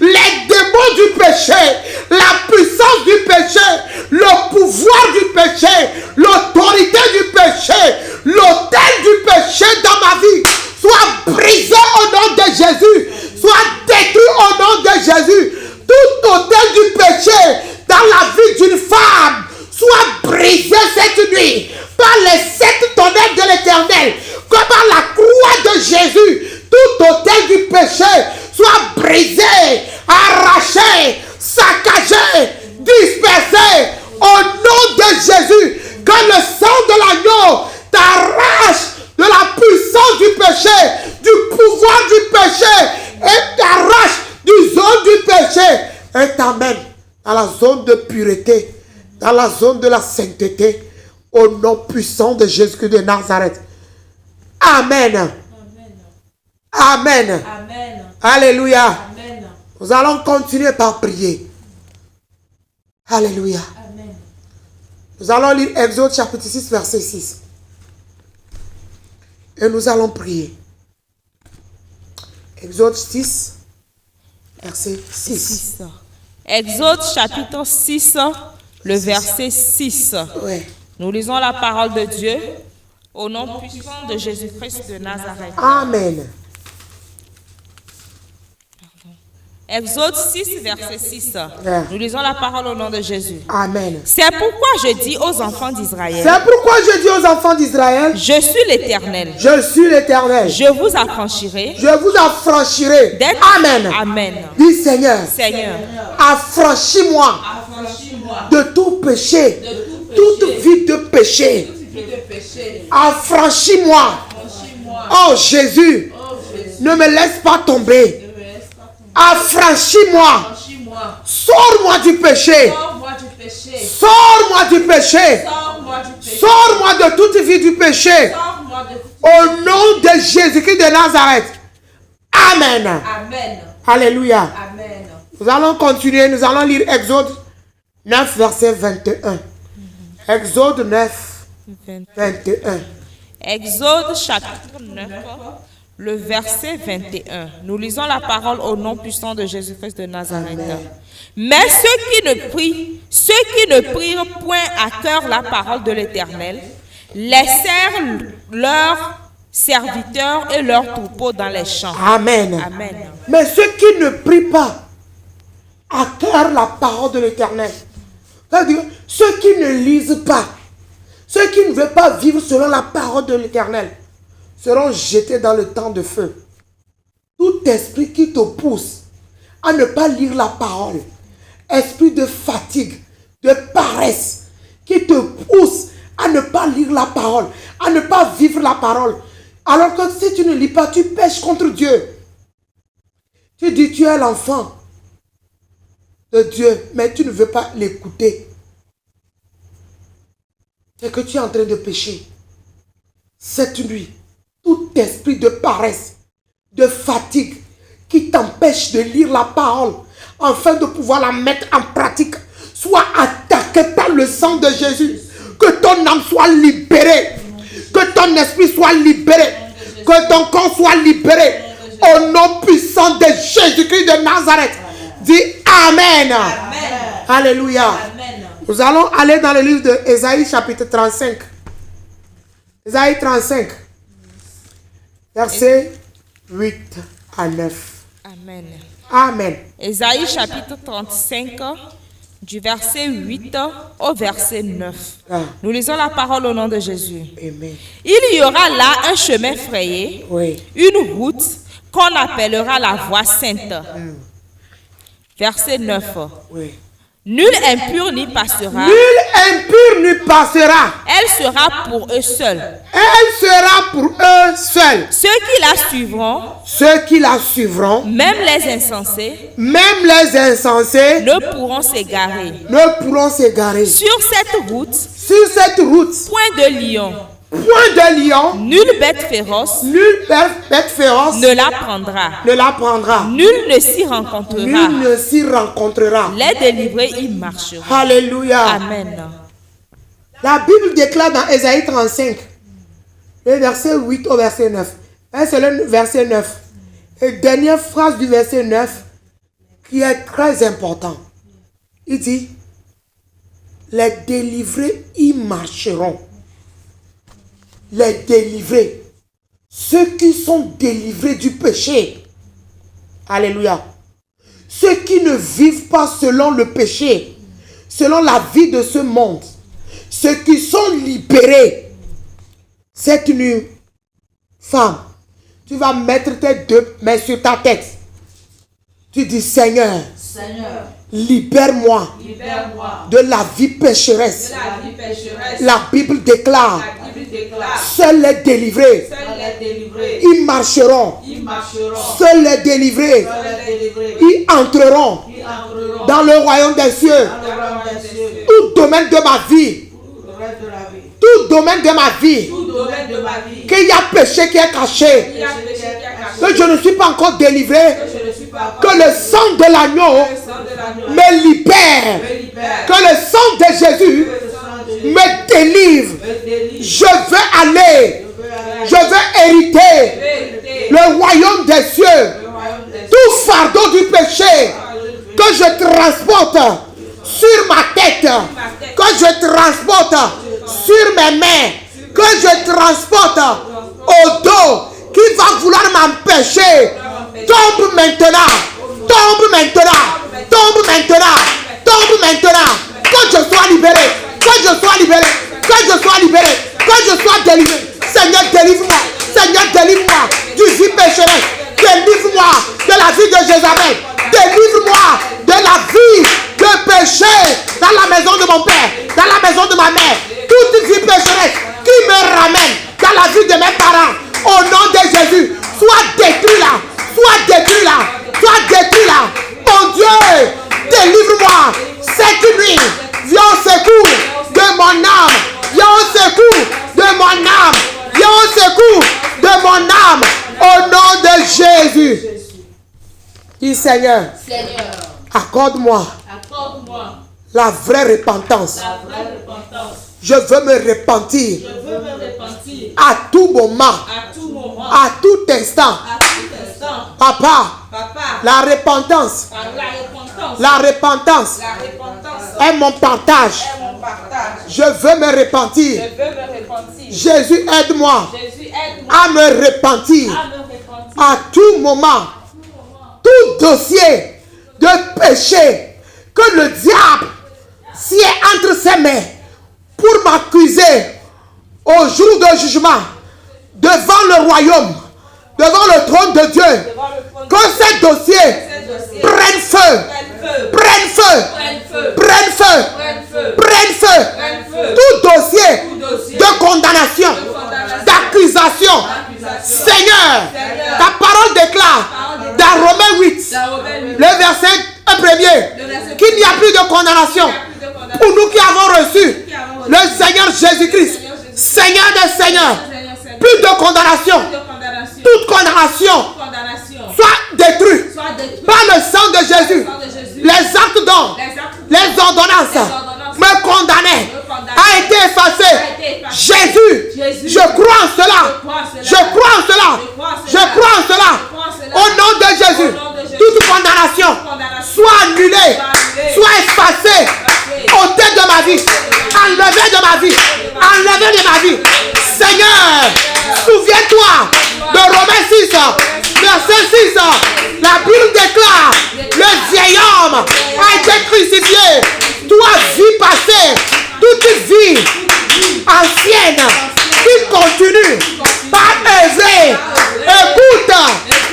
les démons du péché, la puissance du péché, le pouvoir du péché, l'autorité du péché, l'autel du péché dans ma vie soit brisé au nom de Jésus, soit détruit au nom de Jésus. Tout autel du péché dans la vie d'une femme soit brisé cette nuit par les 7 tonnerres de l'Éternel, comme par la croix de Jésus. Tout autel du péché soit brisé, arraché, saccagé, dispersé au nom de Jésus. Que le sang de l'agneau t'arrache de la puissance du péché, du pouvoir du péché, et t'arrache du zone du péché et t'amène dans la zone de pureté, dans la zone de la sainteté, au nom puissant de Jésus de Nazareth. Amen. Amen. Amen. Alléluia. Amen. Nous allons continuer par prier. Alléluia. Amen. Nous allons lire Exode chapitre 6, verset 6. Et nous allons prier. Exode 6, verset 6. 6. Exode chapitre 6, le verset 6. Ouais. Nous lisons la parole de Dieu au nom puissant de Jésus-Christ de Nazareth. Amen. Exode 6, verset 6. Ouais. Nous lisons la parole au nom de Jésus. Amen. C'est pourquoi je dis aux enfants d'Israël, C'est pourquoi je dis aux enfants d'Israël, je suis l'Éternel. je suis l'Éternel. Je vous affranchirai Je vous affranchirai. d'être... Amen. Amen. Dis Seigneur, Seigneur, affranchis-moi Affranchis-moi de tout péché, de tout toute péché, vie de péché. vie de péché. Affranchis-moi. Affranchis-moi, Oh Jésus, oh Jésus, ne me laisse pas tomber. ne me laisse pas tomber. Affranchis-moi. Affranchis-moi, Sors-moi du péché. sors-moi du péché, Sors-moi du péché. sors-moi du péché, Sors-moi de toute vie du péché. sors-moi de... Au nom de Jésus-Christ de Nazareth. Amen. Amen, Alléluia. amen. Nous allons continuer. Nous allons lire Exode 9, verset 21. Exode 9, 21. Exode chapitre 9, le verset 21. Nous lisons la parole au nom puissant de Jésus-Christ de Nazareth. Mais ceux qui ne prirent point à cœur la parole de l'Éternel, laissèrent leurs serviteurs et leurs troupeaux dans les champs. Amen. Amen. Mais ceux qui ne prient pas à cœur la parole de l'Éternel, c'est-à-dire ceux qui ne lisent pas, ceux qui ne veulent pas vivre selon la parole de l'Éternel, seront jetés dans le temps de feu. Tout esprit qui te pousse à ne pas lire la parole, esprit de fatigue, de paresse, qui te pousse à ne pas lire la parole, à ne pas vivre la parole, alors que si tu ne lis pas, tu pèches contre Dieu. Tu dis tu es l'enfant de Dieu, mais tu ne veux pas l'écouter. C'est que tu es en train de pécher. Cette nuit, tout esprit de paresse, de fatigue, qui t'empêche de lire la parole, afin de pouvoir la mettre en pratique, soit attaqué par le sang de Jésus. Que ton âme soit libérée, que ton esprit soit libéré, que ton corps soit libéré. Au nom puissant de Jésus-Christ de Nazareth. Dis Amen. Alléluia. Amen. Nous allons aller dans le livre de Ésaïe chapitre 35. Ésaïe 35. Versets 8 à 9. Amen. Amen. Ésaïe chapitre 35, du verset 8 au verset 9. Ah, Nous lisons la parole au nom de Jésus. amen. Il y aura là un chemin frayé, Oui. une route qu'on appellera la voie sainte. Verset 9. Oui. Nul impur n'y passera. Nul impur n'y passera. Elle sera pour eux seuls. Elle sera pour eux seuls. Ceux qui la suivront, Ceux qui la suivront, même les insensés, même les insensés, ne pourront s'égarer. ne pourront s'égarer. Sur cette route, Sur cette route, point de lion, point de lion, nulle bête féroce nulle bête féroce ne la prendra. ne la prendra. Nul ne s'y rencontrera. Nul ne s'y rencontrera. Les délivrés y marcheront. Alléluia. Amen. La Bible déclare dans Ésaïe 35, le verset 8 au verset 9. C'est le verset 9. Et dernière phrase du verset 9 qui est très important. Il dit, les délivrés y marcheront. Les délivrés. Ceux qui sont délivrés du péché. Alléluia. Ceux qui ne vivent pas selon le péché, selon la vie de ce monde. Ceux qui sont libérés. Cette nuit, femme, tu vas mettre tes deux mains sur ta tête. Tu dis, Seigneur, Seigneur, libère-moi libère-moi de la vie pécheresse. de la vie pécheresse. La Bible déclare, La Bible déclare, seuls les délivrés, seuls les délivrés, ils marcheront. ils marcheront. Seuls les délivrés, Seuls les délivrés, ils entreront ils entreront dans le royaume des cieux. dans le royaume des cieux. Tout domaine de ma vie, Tout le reste de la vie. tout domaine de ma vie, Tout domaine de ma vie. qu'il y a péché qui est caché, Il y a péché qui a caché. que je ne suis pas encore délivré, Que je ne suis pas que le sang de l'agneau le sang de l'agneau me libère, me libère. que le sang de Jésus Que le sang de Jésus me délivre. me délivre. Je veux aller, je veux hériter Vérité. le royaume des cieux, Le royaume tout fardeau du péché que je transporte sur ma tête, que je transporte sur mes mains, que je transporte au dos, qui va vouloir m'empêcher, tombe maintenant, tombe maintenant, tombe maintenant, tombe maintenant, que je sois libéré, que je sois libéré, que je sois libéré, que je sois délivré. Seigneur, délivre-moi, Seigneur, délivre-moi du vie pécheresse, délivre-moi de la vie de Jézabel, délivre-moi de la vie de péché dans la maison de mon père, dans la maison de ma mère, toute vie pécheresse qui me ramène dans la vie de mes parents, au nom de Jésus, sois détruit là, sois détruit là, sois détruit là. Mon Dieu, délivre-moi cette nuit, viens au secours de mon âme, viens au secours de mon âme, viens au secours de mon âme, au nom de Jésus. Dis Seigneur, accorde-moi la vraie repentance. Je veux me repentir à tout moment, à tout instant. Papa, la repentance est mon partage. Je veux me repentir. Jésus, aide-moi à me repentir à tout moment. Tout dossier de péché que le diable tient entre ses mains pour m'accuser au jour de jugement devant le royaume, devant le trône de Dieu, que ces dossiers prennent feu, prennent feu, prennent feu, prennent feu. Tout dossier de condamnation, d'accusation. Seigneur, ta parole déclare dans Romains 8, le verset 1er, qu'il n'y a plus de condamnation pour nous qui avons reçu le Seigneur Jésus-Christ, Seigneur des Seigneurs. Plus de condamnation. Toute condamnation soit détruite par le sang de Jésus. Les actes d'homme, les ordonnances me condamnaient a été effacé. Jésus, je crois en cela. Je crois en cela. Je crois en cela. Au nom de Jésus, toute condamnation soit annulée, soit effacée, ôtée de ma vie, enlevée de ma vie, enlevée de ma vie. Seigneur, souviens-toi de Romains 6, verset 6. La Bible déclare, le vieil homme a été crucifié. Toi, vie passée, toute vie ancienne qui continue par œuvrer. Écoute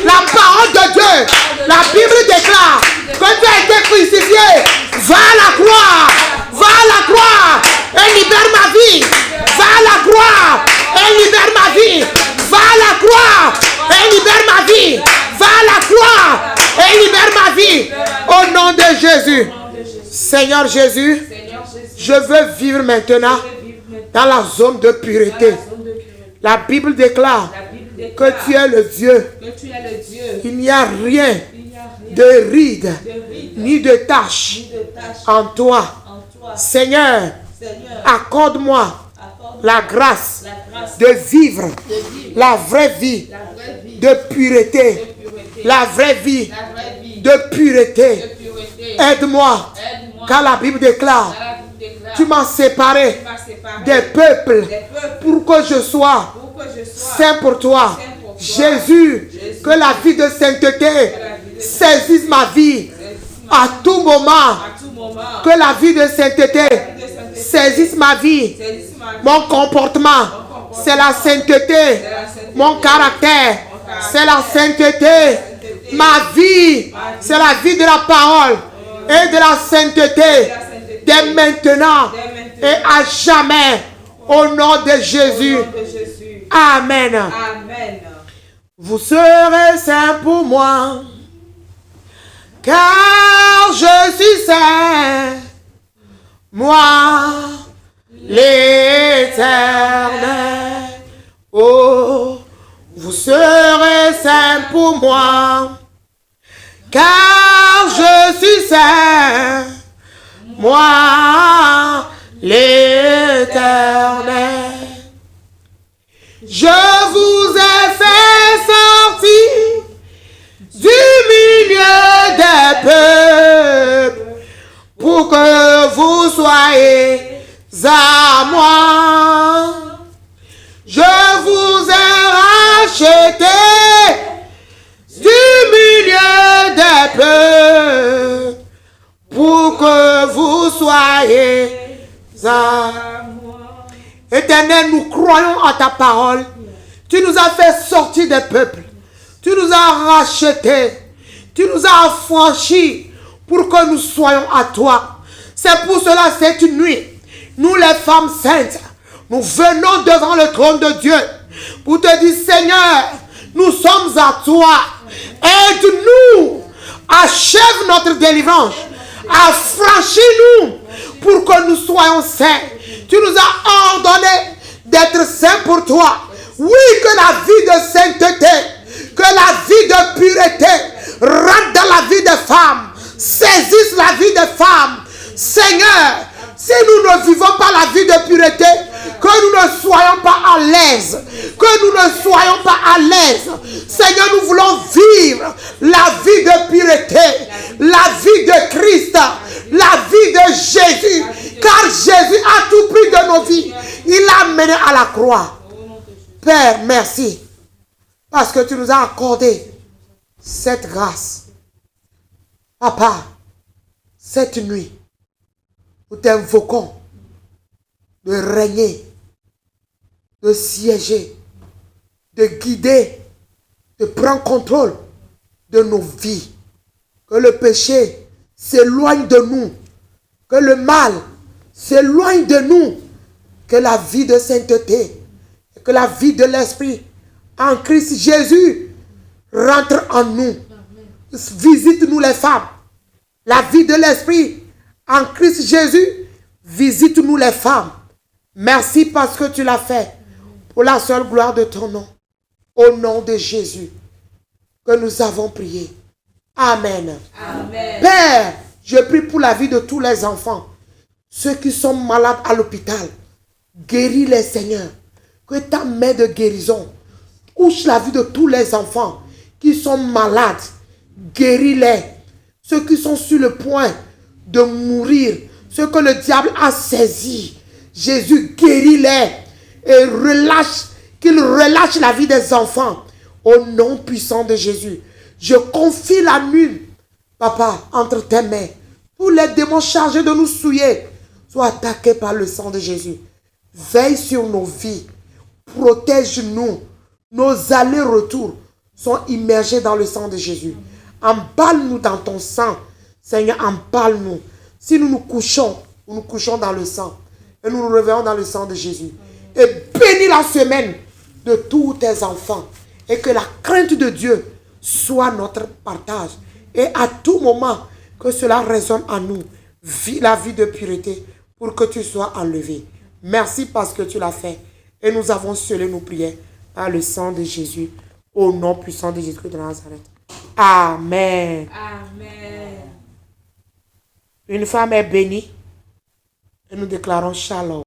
la parole de Dieu. La Bible déclare que tu as été crucifié. Va à la croix. Va à la croix et libère ma vie. Va à la croix et libère ma vie. Va à la croix et libère ma vie. Va à la croix et libère ma vie. Au nom de Jésus. Seigneur Jésus, je veux vivre maintenant dans la zone de pureté. La Bible déclare que tu es le Dieu. Il n'y a rien de ride ni de tache en toi. Seigneur, accorde-moi la grâce de vivre la vraie vie de pureté. La vraie vie de pureté. Aide-moi, car la Bible déclare, tu m'as séparé des peuples pour que je sois saint pour toi. Jésus, que la vie de sainteté saisisse ma vie à tout moment. Que la vie de sainteté saisisse ma vie. Mon comportement, c'est la sainteté. Mon caractère, c'est la sainteté. Ma vie, c'est la vie de la parole et de la sainteté. Dès maintenant et à jamais. Au nom de Jésus. Amen. Vous serez saints pour moi, car je suis saint, moi, l'Éternel. Oh, vous serez saints pour moi, car je suis saint, moi, l'Éternel. Je vous ai fait sortir du soyez à moi. Je vous ai racheté du milieu des peuples pour que vous soyez à moi. Éternel, nous croyons à ta parole. Tu nous as fait sortir des peuples. Tu nous as rachetés. Tu nous as affranchis pour que nous soyons à toi. C'est pour cela, cette nuit, nous les femmes saintes, nous venons devant le trône de Dieu pour te dire, Seigneur, nous sommes à toi. Aide-nous. Achève notre délivrance. Affranchis-nous pour que nous soyons saints. Tu nous as ordonné d'être saints pour toi. Oui, que la vie de sainteté, que la vie de pureté rentre dans la vie des femmes, saisisse la vie des femmes. Seigneur, si nous ne vivons pas la vie de pureté, que nous ne soyons pas à l'aise, que nous ne soyons pas à l'aise. Seigneur, nous voulons vivre la vie de pureté, la vie de Christ, la vie de Jésus, car Jésus a tout pris de nos vies. Il l'a mené à la croix. Père, merci, parce que tu nous as accordé cette grâce. Papa, cette nuit, nous t'invoquons de régner, de siéger, de guider, de prendre contrôle de nos vies. Que le péché s'éloigne de nous, que le mal s'éloigne de nous, que la vie de sainteté, que la vie de l'Esprit en Christ Jésus rentre en nous. Visite-nous les femmes. La vie de l'Esprit en Christ Jésus, visite-nous les femmes. Merci parce que tu l'as fait pour la seule gloire de ton nom. Au nom de Jésus que nous avons prié. Amen. Amen. Père, je prie pour la vie de tous les enfants. Ceux qui sont malades à l'hôpital, guéris-les, Seigneur. Que ta main de guérison touche la vie de tous les enfants qui sont malades. Guéris-les. Ceux qui sont sur le point de mourir, ceux que le diable a saisis. Jésus, guéris-les et qu'ils relâchent la vie des enfants. Au nom puissant de Jésus, je confie la nuit, Papa, entre tes mains. Tous les démons chargés de nous souiller soient attaqués par le sang de Jésus. Veille sur nos vies. Protège-nous. Nos allers-retours sont immergés dans le sang de Jésus. Emballe-nous dans ton sang. Seigneur, emballe-nous. Si nous nous couchons dans le sang. Et nous nous réveillons dans le sang de Jésus. Et bénis la semaine de tous tes enfants. Et que la crainte de Dieu soit notre partage. Et à tout moment, que cela résonne en nous. Vis la vie de pureté pour que tu sois enlevé. Merci parce que tu l'as fait. Et nous avons scellé nos prières par le sang de Jésus. Au nom puissant de Jésus de Nazareth. Amen. Amen. Une femme est bénie. Et nous déclarons shalom.